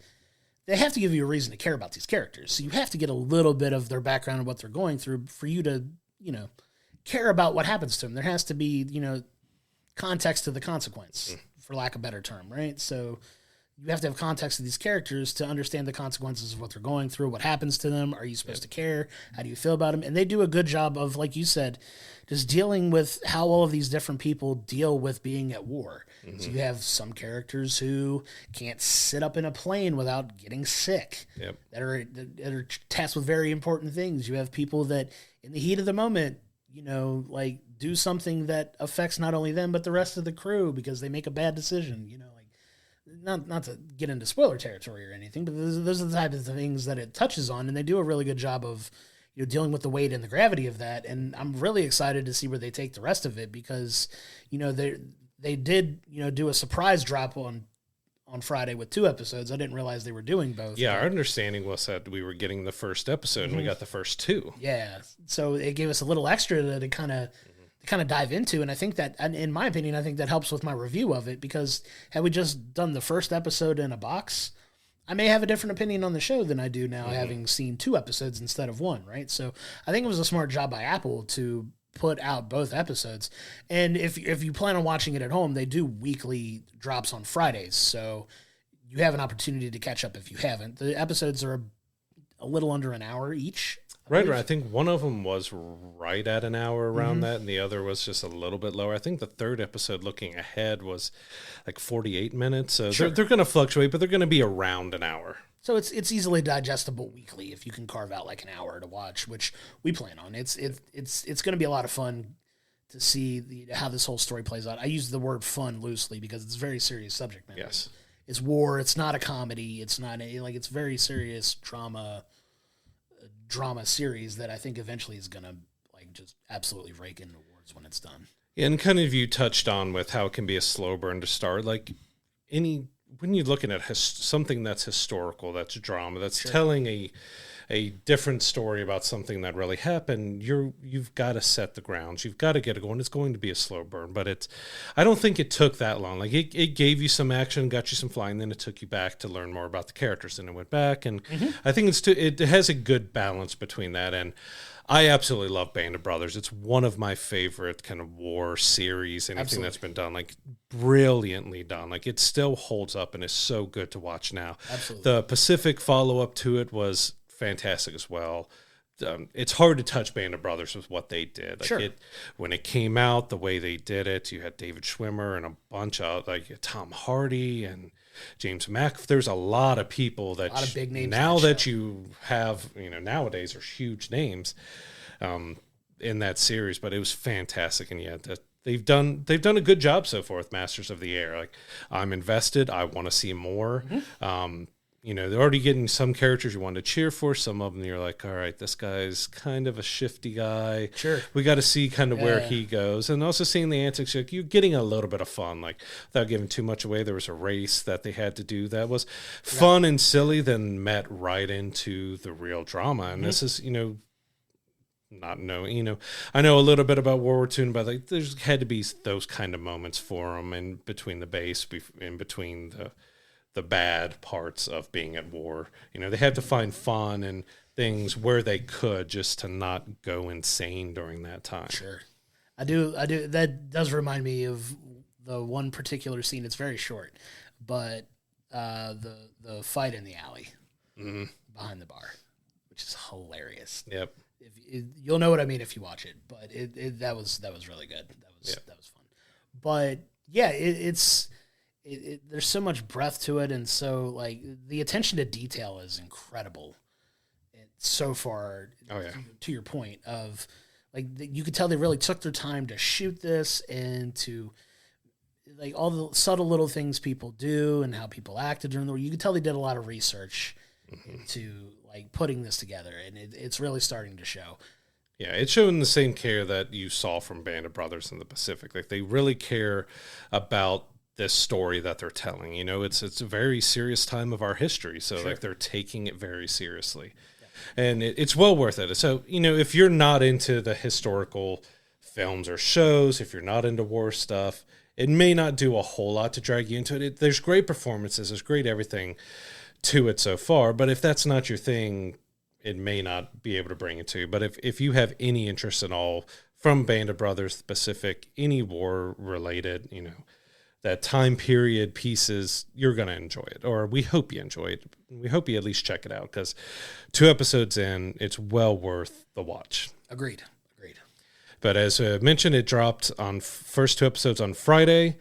Speaker 2: they have to give you a reason to care about these characters. So you have to get a little bit of their background and what they're going through for you to, care about what happens to them. There has to be, context to the consequence, for lack of a better term, right? So you have to have context to these characters to understand the consequences of what they're going through, what happens to them. Are you supposed to care? How do you feel about them? And they do a good job of, like you said, just dealing with how all of these different people deal with being at war. So you have some characters who can't sit up in a plane without getting sick, that are tasked with very important things. You have people that in the heat of the moment, like do something that affects not only them, but the rest of the crew because they make a bad decision, not to get into spoiler territory or anything, but those are the type of things that it touches on, and they do a really good job of dealing with the weight and the gravity of that. And I'm really excited to see where they take the rest of it because they did do a surprise drop on Friday with 2 episodes. I didn't realize they were doing both.
Speaker 1: Yeah, our understanding was that we were getting the first episode and we got the first 2.
Speaker 2: Yeah, so it gave us a little extra to kind of dive into, and I think that, in my opinion, I think that helps with my review of it because had we just done the first episode in a box, I may have a different opinion on the show than I do now, having seen 2 episodes instead of 1, right? So I think it was a smart job by Apple to put out both episodes. And if you plan on watching it at home, they do weekly drops on Fridays, so you have an opportunity to catch up if you haven't. The episodes are a little under an hour each.
Speaker 1: Right. I think one of them was right at an hour around that, and the other was just a little bit lower. I think the third episode, looking ahead, was like 48 minutes. So they're going to fluctuate, but they're going to be around an hour.
Speaker 2: So it's easily digestible weekly if you can carve out like an hour to watch, which we plan on. It's going to be a lot of fun to see how this whole story plays out. I use the word fun loosely because it's a very serious subject matter.
Speaker 1: Yes,
Speaker 2: it's war. It's not a comedy. It's not it's very serious drama series that I think eventually is going to just absolutely rake in awards when it's done.
Speaker 1: And kind of you touched on with how it can be a slow burn to start. Like when you're looking at something that's historical, that's drama, that's telling a different story about something that really happened, you've got to set the grounds. You've got to get it going. It's going to be a slow burn, but I don't think it took that long. Like it gave you some action, got you some flying, then it took you back to learn more about the characters, and it went back. And I think it has a good balance between that. And I absolutely love Band of Brothers. It's one of my favorite kind of war series, anything that's been done, like brilliantly done. Like it still holds up and is so good to watch now.
Speaker 2: Absolutely.
Speaker 1: The Pacific follow-up to it was fantastic as well. It's hard to touch Band of Brothers with what they did. Like when it came out, the way they did it, you had David Schwimmer and a bunch of Tom Hardy and James Mac. There's a lot of people that
Speaker 2: a lot of big names
Speaker 1: now that you have, nowadays are huge names in that series. But it was fantastic, and they've done a good job so far with Masters of the Air. Like I'm invested. I want to see more. They're already getting some characters you want to cheer for. Some of them you're like, all right, this guy's kind of a shifty guy.
Speaker 2: Sure.
Speaker 1: We got to see kind of where he goes. And also seeing the antics, you're getting a little bit of fun. Like without giving too much away, there was a race that they had to do that was fun and silly, then met right into the real drama. And this is, not knowing, I know a little bit about World War II, but there's had to be those kind of moments for them in between the base, in between the bad parts of being at war. You know, they had to find fun and things where they could just to not go insane during that time.
Speaker 2: Sure. I do. That does remind me of the one particular scene. It's very short, but the fight in the alley behind the bar, which is hilarious.
Speaker 1: Yep.
Speaker 2: You'll know what I mean if you watch it, but that was really good. That was fun. But yeah, it's there's so much breadth to it, and so like the attention to detail is incredible. So far, to your point of like you could tell they really took their time to shoot this and to like all the subtle little things people do and how people acted during the war. You could tell they did a lot of research into like putting this together, and it's really starting to show.
Speaker 1: Yeah, it's showing the same care that you saw from Band of Brothers in the Pacific. Like they really care about this story that they're telling. You know, it's a very serious time of our history, so like they're taking it very seriously. And it's well worth it. So, you know, if you're not into the historical films or shows, if you're not into war stuff, it may not do a whole lot to drag you into it. There's great performances. There's great everything to it so far. But if that's not your thing, it may not be able to bring it to you. But if you have any interest at all from Band of Brothers, Pacific, any war related, you know, that time period pieces, you're going to enjoy it, or we hope you enjoy it. We hope you at least check it out, because 2 episodes in, it's well worth the watch.
Speaker 2: Agreed.
Speaker 1: But as mentioned, it dropped on first 2 episodes on Friday.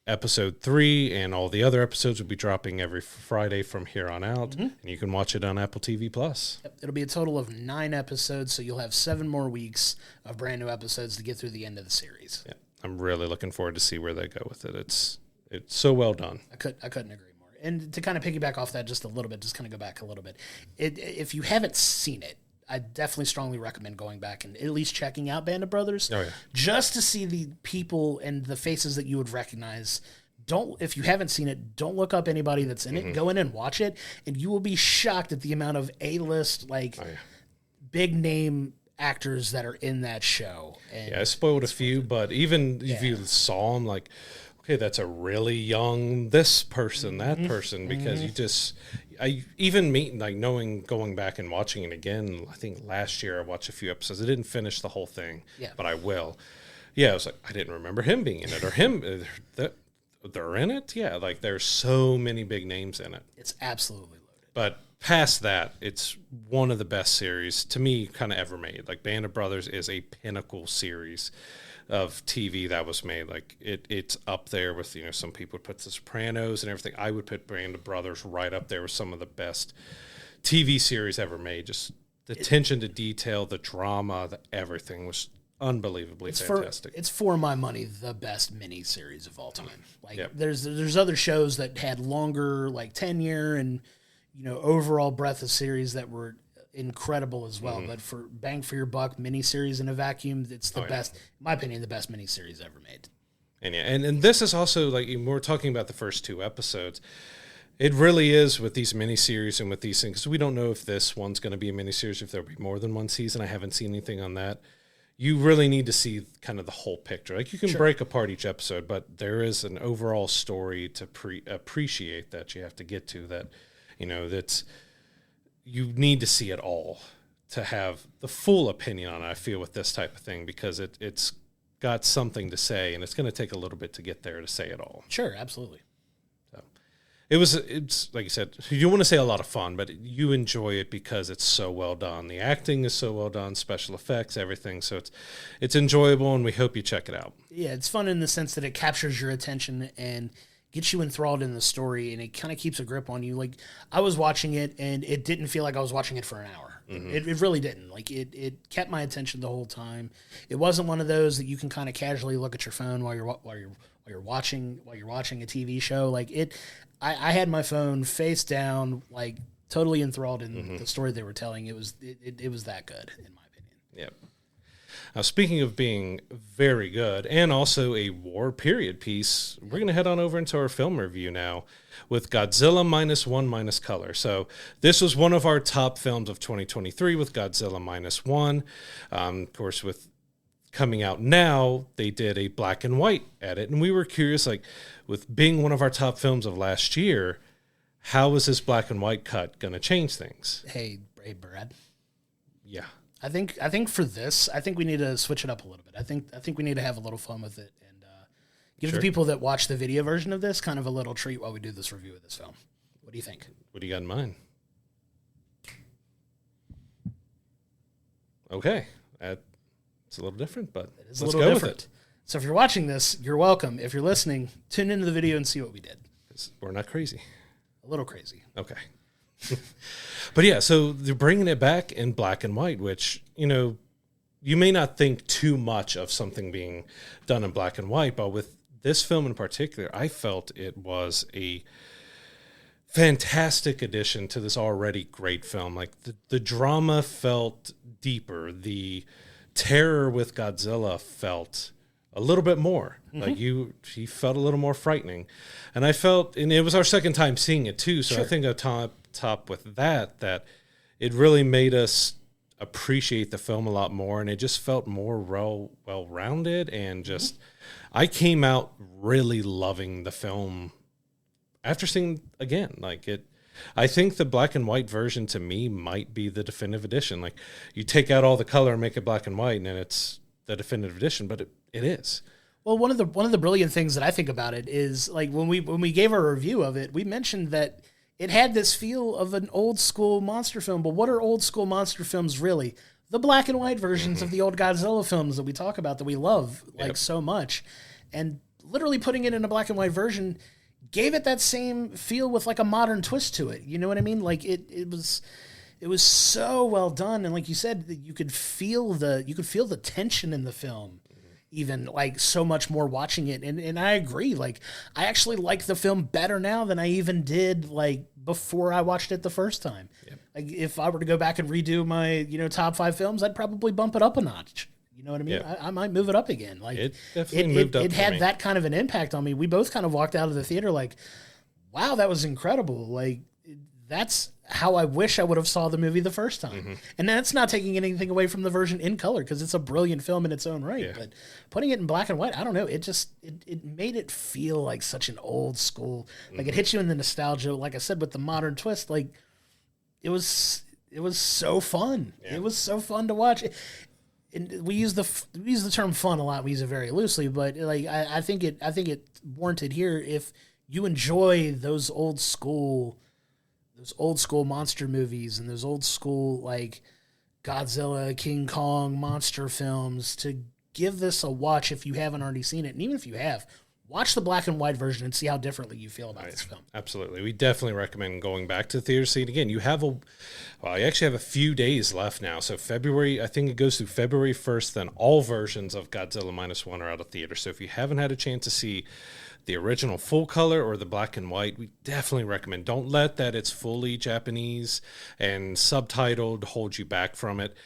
Speaker 1: Episode 3 and all the other episodes will be dropping every Friday from here on out, and you can watch it on Apple TV Plus.
Speaker 2: Yep. It'll be a total of 9 episodes, so you'll have 7 more weeks of brand new episodes to get through the end of the series.
Speaker 1: Yeah. I'm really looking forward to see where they go with it. It's so well done.
Speaker 2: I couldn't agree more. And to kind of piggyback off that just a little bit, just kind of go back a little bit. If you haven't seen it, I definitely strongly recommend going back and at least checking out Band of Brothers.
Speaker 1: Oh, yeah.
Speaker 2: Just to see the people and the faces that you would recognize. If you haven't seen it, don't look up anybody that's in it. Go in and watch it, and you will be shocked at the amount of A-list, big name actors that are in that show. And
Speaker 1: I spoiled a few, but even if you saw them, like, okay, that's a really young this person, that person, because I even going back and watching it again. I think last year I watched a few episodes. I didn't finish the whole thing, but I will. Yeah, I was like, I didn't remember him being in it, or him that they're in it. Yeah, like there's so many big names in it.
Speaker 2: It's absolutely loaded.
Speaker 1: But past that, it's one of the best series to me kind of ever made. Like Band of Brothers is a pinnacle series of TV that was made. Like it's up there with, you know, some people would put The Sopranos and everything. I would put Band of Brothers right up there with some of the best TV series ever made. Just the attention to detail, the drama, the everything was unbelievably fantastic.
Speaker 2: It's for my money the best miniseries of all time. Like there's other shows that had longer, like tenure and, you know, overall breadth of series that were incredible as well. But for bang for your buck miniseries in a vacuum, it's the best, in my opinion, the best miniseries ever made.
Speaker 1: And and this is also, like, we're talking about the first 2 episodes. It really is with these miniseries and with these things. We don't know if this one's going to be a miniseries, if there'll be more than one season. I haven't seen anything on that. You really need to see kind of the whole picture. Like, you can break apart each episode, but there is an overall story to appreciate that you have to get to, that, you know, that's, you need to see it all to have the full opinion on it, I feel, with this type of thing, because it's got something to say, and it's going to take a little bit to get there to say it all.
Speaker 2: Sure, absolutely.
Speaker 1: So it's like you said, you want to say a lot of fun, but you enjoy it because it's so well done. The acting is so well done, special effects, everything. So it's enjoyable, and we hope you check it out. Yeah,
Speaker 2: it's fun in the sense that it captures your attention and gets you enthralled in the story, and it kind of keeps a grip on you. Like, I was watching it, and it didn't feel like I was watching it for an hour. It really didn't. Like, it kept my attention the whole time. It wasn't one of those that you can kind of casually look at your phone while you're watching a TV show. Like, I had my phone face down, like, totally enthralled in the story they were telling. It was that good, in my opinion.
Speaker 1: Yep. Now, speaking of being very good and also a war period piece, we're going to head on over into our film review now with Godzilla Minus One Minus Color. So this was one of our top films of 2023 with Godzilla Minus One. Of course, with coming out now, they did a black and white edit, and we were curious, like, with being one of our top films of last year, how is this black and white cut going to change things?
Speaker 2: Hey, Brad.
Speaker 1: Yeah.
Speaker 2: I think for this, I think we need to switch it up a little bit. I think we need to have a little fun with it and give the people that watch the video version of this kind of a little treat while we do this review of this film. What do you think?
Speaker 1: What do you got in mind? Okay. It's a little different, but
Speaker 2: it's a little different. With it. So if you're watching this, you're welcome. If you're listening, tune into the video and see what we did.
Speaker 1: We're not crazy.
Speaker 2: A little crazy.
Speaker 1: Okay. But yeah, so they're bringing it back in black and white, which, you may not think too much of something being done in black and white, but with this film in particular, I felt it was a fantastic addition to this already great film. Like the drama felt deeper. The terror with Godzilla felt a little bit more. Like he felt a little more frightening. And I felt, and it was our second time seeing it too. So I think on top with that it really made us appreciate the film a lot more. And it just felt more well-rounded. And just, I came out really loving the film after seeing again. Like I think the black and white version to me might be the definitive edition. Like you take out all the color and make it black and white, and then it's the definitive edition, but it is.
Speaker 2: Well, one of the brilliant things that I think about it is like when we gave our review of it, we mentioned that it had this feel of an old school monster film. But what are old school monster films really? The black and white versions of the old Godzilla films that we talk about that we love so much, and literally putting it in a black and white version gave it that same feel with like a modern twist to it. You know what I mean? Like it was so well done, and like you said, you could feel the tension in the film, even like so much more watching it. And I agree. Like I actually like the film better now than I even did like before I watched it the first time. Yep. Like if I were to go back and redo my top 5 films, I'd probably bump it up a notch. You know what I mean? Yep. I might move it up again. Like
Speaker 1: it definitely moved up.
Speaker 2: It had that kind of an impact on me. We both kind of walked out of the theater like, wow, that was incredible. Like that's how I wish I would have saw the movie the first time. And that's not taking anything away from the version in color, because it's a brilliant film in its own right. Yeah. But putting it in black and white, I don't know. It just it made it feel like such an old school. Like it hits you in the nostalgia. Like I said, with the modern twist, like it was so fun. Yeah. It was so fun to watch. And we use the term fun a lot. We use it very loosely, but like I think it warranted here. If you enjoy those old school monster movies and those old school like Godzilla, King Kong monster films, to give this a watch if you haven't already seen it. And even if you have, watch the black and white version and see how differently you feel about this film.
Speaker 1: Absolutely. We definitely recommend going back to the theater, see it again. You actually have a few days left now. So February, I think it goes through February 1st, then all versions of Godzilla Minus One are out of theater. So if you haven't had a chance to see the original full color or the black and white, we definitely recommend. Don't let that it's fully Japanese and subtitled hold you back from it.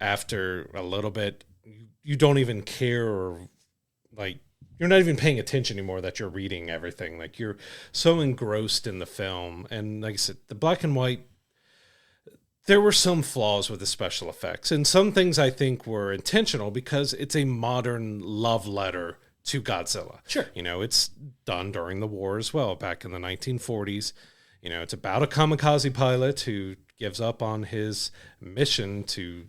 Speaker 1: After a little bit, you don't even care, or like you're not even paying attention anymore that you're reading everything. Like you're so engrossed in the film. And like I said, the black and white, there were some flaws with the special effects, and some things I think were intentional because it's a modern love letter to Godzilla.
Speaker 2: Sure.
Speaker 1: It's done during the war as well, back in the 1940s. It's about a kamikaze pilot who gives up on his mission to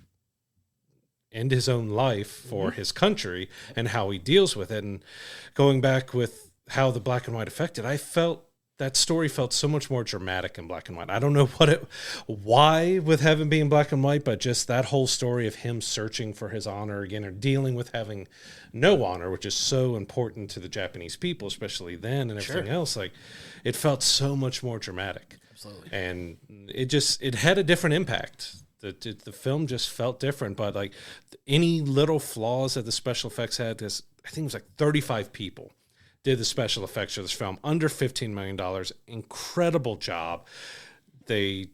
Speaker 1: end his own life for his country and how he deals with it. And going back with how the black and white affected, I felt that story felt so much more dramatic in black and white. I don't know why with having being black and white, but just that whole story of him searching for his honor again, or dealing with having no honor, which is so important to the Japanese people, especially then, and everything else. Like it felt so much more dramatic.
Speaker 2: Absolutely.
Speaker 1: And it had a different impact. The film just felt different, but like any little flaws that the special effects had, I think it was like 35 people did the special effects for this film, under $15 million. Incredible job. They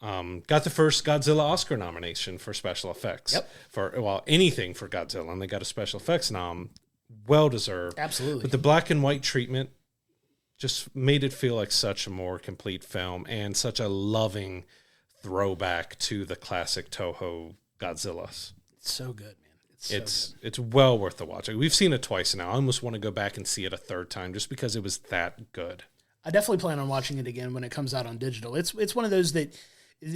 Speaker 1: got the first Godzilla Oscar nomination for special effects.
Speaker 2: Yep.
Speaker 1: For anything for Godzilla, and they got a special effects nom. Well deserved.
Speaker 2: Absolutely.
Speaker 1: But the black and white treatment just made it feel like such a more complete film and such a loving throwback to the classic Toho Godzillas.
Speaker 2: It's so good, man.
Speaker 1: It's well worth the watch. We've seen it twice now. I almost want to go back and see it a third time just because it was that good.
Speaker 2: I definitely plan on watching it again when it comes out on digital. It's one of those that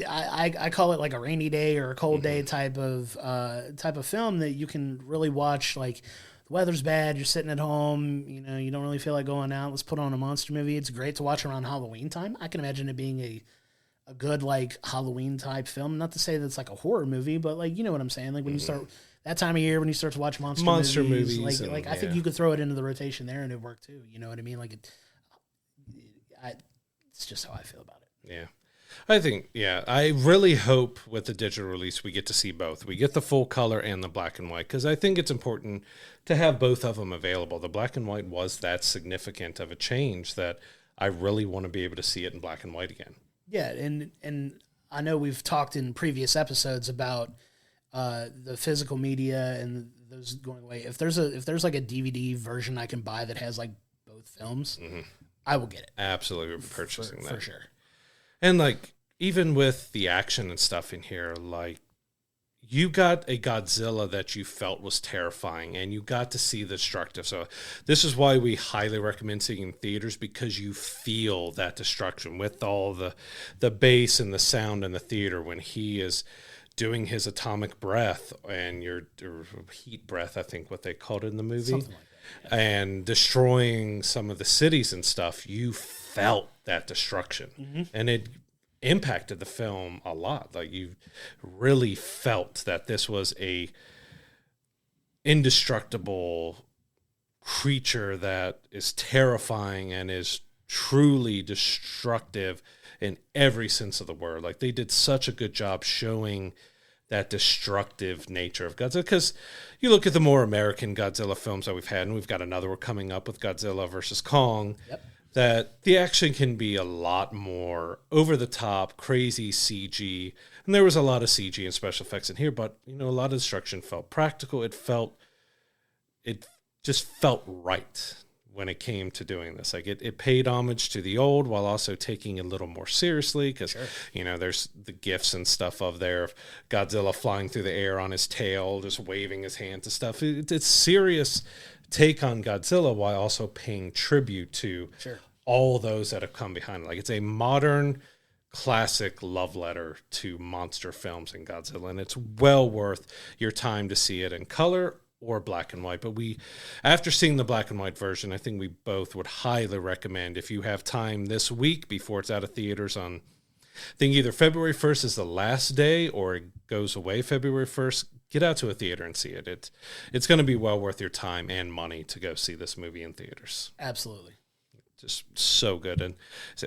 Speaker 2: I call it like a rainy day or a cold day type of film that you can really watch. Like the weather's bad, you're sitting at home, you don't really feel like going out. Let's put on a monster movie. It's great to watch around Halloween time. I can imagine it being a good like Halloween type film. Not to say that it's like a horror movie, but like you know what I'm saying. Like when you start that time of year when you start to watch monster movies, like I think you could throw it into the rotation there and it worked too. You know what I mean? Like it's just how I feel about it.
Speaker 1: Yeah. I think, I really hope with the digital release we get to see both. We get the full color and the black and white because I think it's important to have both of them available. The black and white was that significant of a change that I really want to be able to see it in black and white again.
Speaker 2: Yeah, and I know we've talked in previous episodes about the physical media and those going away. If there's like a DVD version I can buy that has like both films, I will get it.
Speaker 1: Absolutely, purchasing that
Speaker 2: for sure.
Speaker 1: And like even with the action and stuff in here, like you got a Godzilla that you felt was terrifying, and you got to see the destructive. So this is why we highly recommend seeing in theaters because you feel that destruction with all the bass and the sound in the theater when he is doing his atomic breath and your heat breath, I think what they called it in the movie. Something like that, yeah. And destroying some of the cities and stuff, you felt that destruction. And it impacted the film a lot. Like you really felt that this was a indestructible creature that is terrifying and is truly destructive in every sense of the word. Like they did such a good job showing that destructive nature of Godzilla. Because you look at the more American Godzilla films that we've had, and we've got another one coming up with Godzilla versus Kong, that the action can be a lot more over-the-top, crazy CG. And there was a lot of CG and special effects in here, but, a lot of destruction felt practical. It just felt right when it came to doing this. Like it paid homage to the old while also taking it a little more seriously because, there's the gifs and stuff of there of Godzilla flying through the air on his tail, just waving his hands and stuff. It's serious take on Godzilla while also paying tribute to all those that have come behind it. Like it's a modern classic love letter to monster films and Godzilla, and it's well worth your time to see it in color or black and white. But after seeing the black and white version, I think we both would highly recommend if you have time this week before it's out of theaters on, I think either February 1st is the last day or it goes away February 1st, get out to a theater and see it. It's going to be well worth your time and money to go see this movie in theaters.
Speaker 2: Absolutely.
Speaker 1: Just so good. And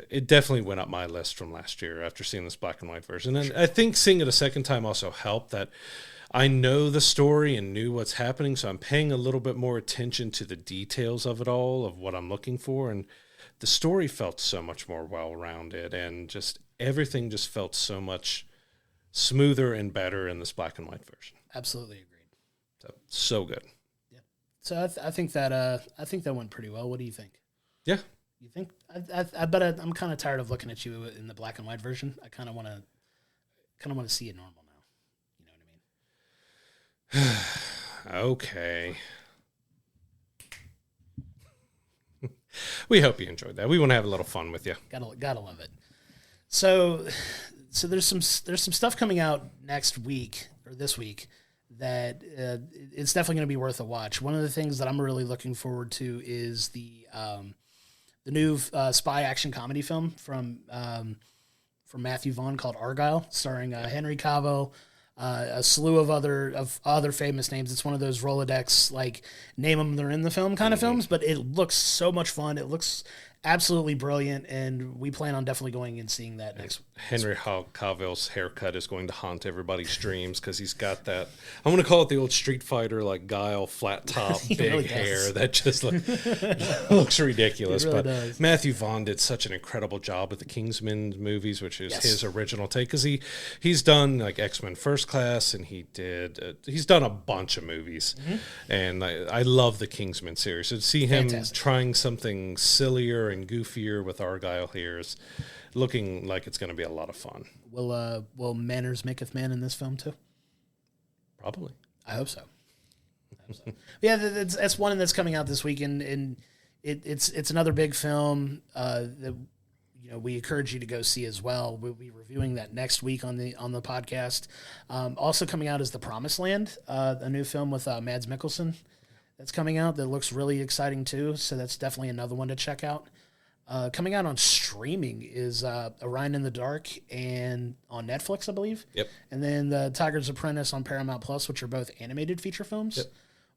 Speaker 1: it definitely went up my list from last year after seeing this black and white version. And I think seeing it a second time also helped that I know the story and knew what's happening, so I'm paying a little bit more attention to the details of it all, of what I'm looking for. And the story felt so much more well-rounded, and just everything just felt so much smoother and better in this black and white version.
Speaker 2: Absolutely agreed.
Speaker 1: So good.
Speaker 2: Yeah. So I think that went pretty well. What do you think?
Speaker 1: Yeah.
Speaker 2: You think? I bet I'm kind of tired of looking at you in the black and white version. I kind of want to see it normal now.
Speaker 1: Okay. We hope you enjoyed that. We want to have a little fun with you.
Speaker 2: Gotta love it. So there's some stuff coming out next week or this week that it's definitely going to be worth a watch. One of the things that I'm really looking forward to is the new spy action comedy film from Matthew Vaughn called Argyle, starring Henry Cavill. A slew of other famous names. It's one of those Rolodex, like, name them, they're in the film kind of films, but it looks so much fun. It looks absolutely brilliant, and we plan on definitely going and seeing that next week.
Speaker 1: Henry Cavill's haircut is going to haunt everybody's dreams because he's got that, I'm going to call it the old Street Fighter, like, guile, flat top, big really hair that just looks ridiculous. Really does. Matthew Vaughn did such an incredible job with the Kingsman movies, which is his original take, because he's done, like, X-Men First Class, and he's done a bunch of movies, and I love the Kingsman series. So to see him trying something sillier and goofier with Argyle here is looking like it's going to be a lot of fun.
Speaker 2: Will manners maketh man in this film too?
Speaker 1: Probably.
Speaker 2: I hope so. Yeah, that's one that's coming out this weekend, and it's another big film that we encourage you to go see as well. We'll be reviewing that next week on the podcast. Also coming out is The Promised Land, a new film with Mads Mikkelsen that's coming out that looks really exciting too. So that's definitely another one to check out. Coming out on streaming is Orion in the Dark and on Netflix, I believe.
Speaker 1: Yep.
Speaker 2: And then The Tiger's Apprentice on Paramount Plus, which are both animated feature films,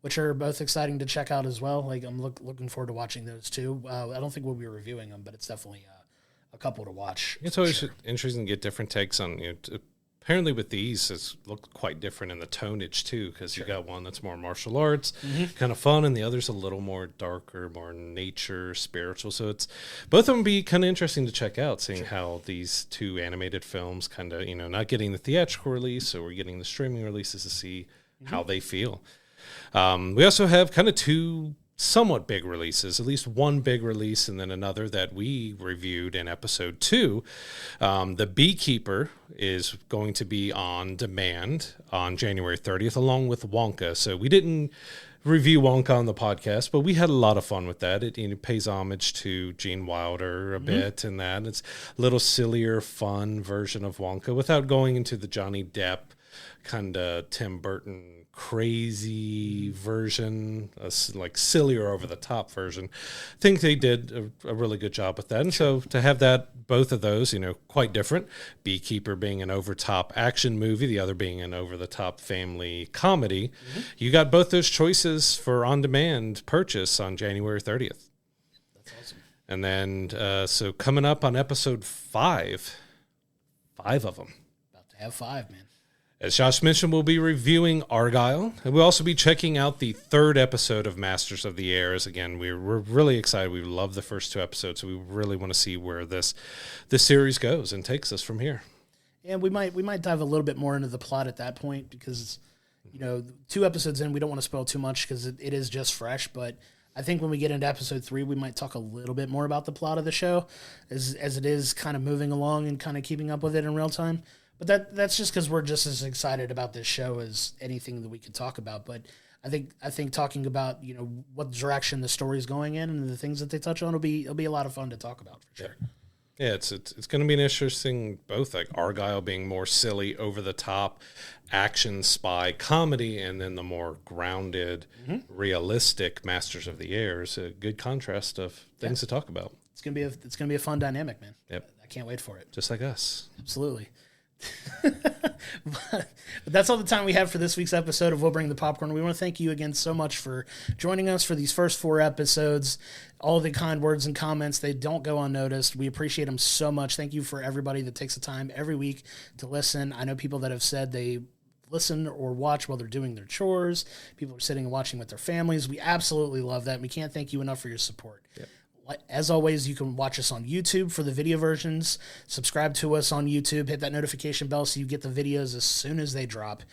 Speaker 2: which are both exciting to check out as well. Like I'm looking forward to watching those too. I don't think we'll be reviewing them, but it's definitely a couple to watch.
Speaker 1: It's always interesting to get different takes on, apparently with these, it's looked quite different in the tonnage too, because you got one that's more martial arts, kind of fun, and the other's a little more darker, more nature, spiritual. So it's both of them be kind of interesting to check out, seeing how these two animated films kind of, not getting the theatrical release, so we're getting the streaming releases to see how they feel. We also have kind of two somewhat big releases, at least one big release and then another that we reviewed in episode 2. The Beekeeper is going to be on demand on January 30th, along with Wonka. So we didn't review Wonka on the podcast, but we had a lot of fun with that. It pays homage to Gene Wilder a bit, and that it's a little sillier, fun version of Wonka without going into the Johnny Depp kind of Tim Burton crazy version, like sillier over the top version. I think they did a really good job with that. And so to have that, both of those, quite different, Beekeeper being an over top action movie, the other being an over the top family comedy, you got both those choices for on demand purchase on January 30th.
Speaker 2: That's awesome.
Speaker 1: And then, so coming up on episode 5 of them.
Speaker 2: About to have 5, man.
Speaker 1: As Josh mentioned, we'll be reviewing Argyle, and we'll also be checking out the 3rd episode of Masters of the Air. As again, we're really excited. We love the first 2 episodes, so we really want to see where this series goes and takes us from here.
Speaker 2: And we might dive a little bit more into the plot at that point because, 2 episodes in, we don't want to spoil too much because it is just fresh. But I think when we get into episode 3, we might talk a little bit more about the plot of the show as it is kind of moving along and kind of keeping up with it in real time. But that's just because we're just as excited about this show as anything that we could talk about. But I think talking about what direction the story's going in and the things that they touch on it'll be a lot of fun to talk about for sure.
Speaker 1: Yeah, it's going to be an interesting, both like Argyle being more silly, over the top, action spy comedy, and then the more grounded, realistic Masters of the Air is a good contrast of things to talk about.
Speaker 2: It's gonna be a fun dynamic, man.
Speaker 1: Yep,
Speaker 2: I can't wait for it.
Speaker 1: Just like us.
Speaker 2: Absolutely. But that's all the time we have for this week's episode of We'll Bring the Popcorn. We want to thank you again so much for joining us for these first 4 episodes. All the kind words and comments, they don't go unnoticed. We appreciate them so much. Thank you for everybody that takes the time every week to listen. I know people that have said they listen or watch while they're doing their chores. People are sitting and watching with their families. We absolutely love that. We can't thank you enough for your support. Yep. As always, you can watch us on YouTube for the video versions. Subscribe to us on YouTube. Hit that notification bell so you get the videos as soon as they drop.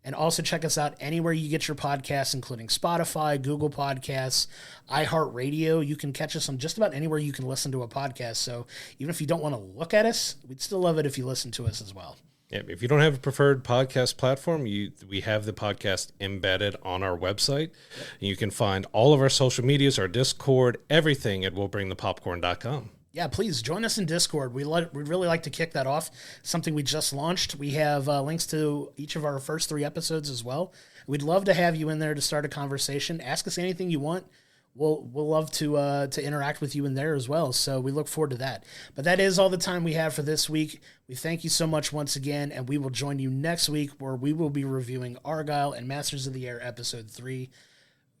Speaker 2: And also check us out anywhere you get your podcasts, including Spotify, Google Podcasts, iHeartRadio. You can catch us on just about anywhere you can listen to a podcast. So even if you don't want to look at us, we'd still love it if you listen to us as well.
Speaker 1: Yeah, if you don't have a preferred podcast platform, we have the podcast embedded on our website. Yep. You can find all of our social medias, our Discord, everything at we'llbringthepopcorn.com.
Speaker 2: Yeah, please join us in Discord. We'd really like to kick that off. Something we just launched. We have links to each of our first 3 episodes as well. We'd love to have you in there to start a conversation. Ask us anything you want. We'll love to interact with you in there as well. So we look forward to that. But that is all the time we have for this week. We thank you so much once again, and we will join you next week where we will be reviewing Argyle and Masters of the Air episode 3.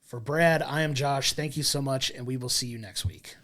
Speaker 2: For Brad, I am Josh. Thank you so much, and we will see you next week.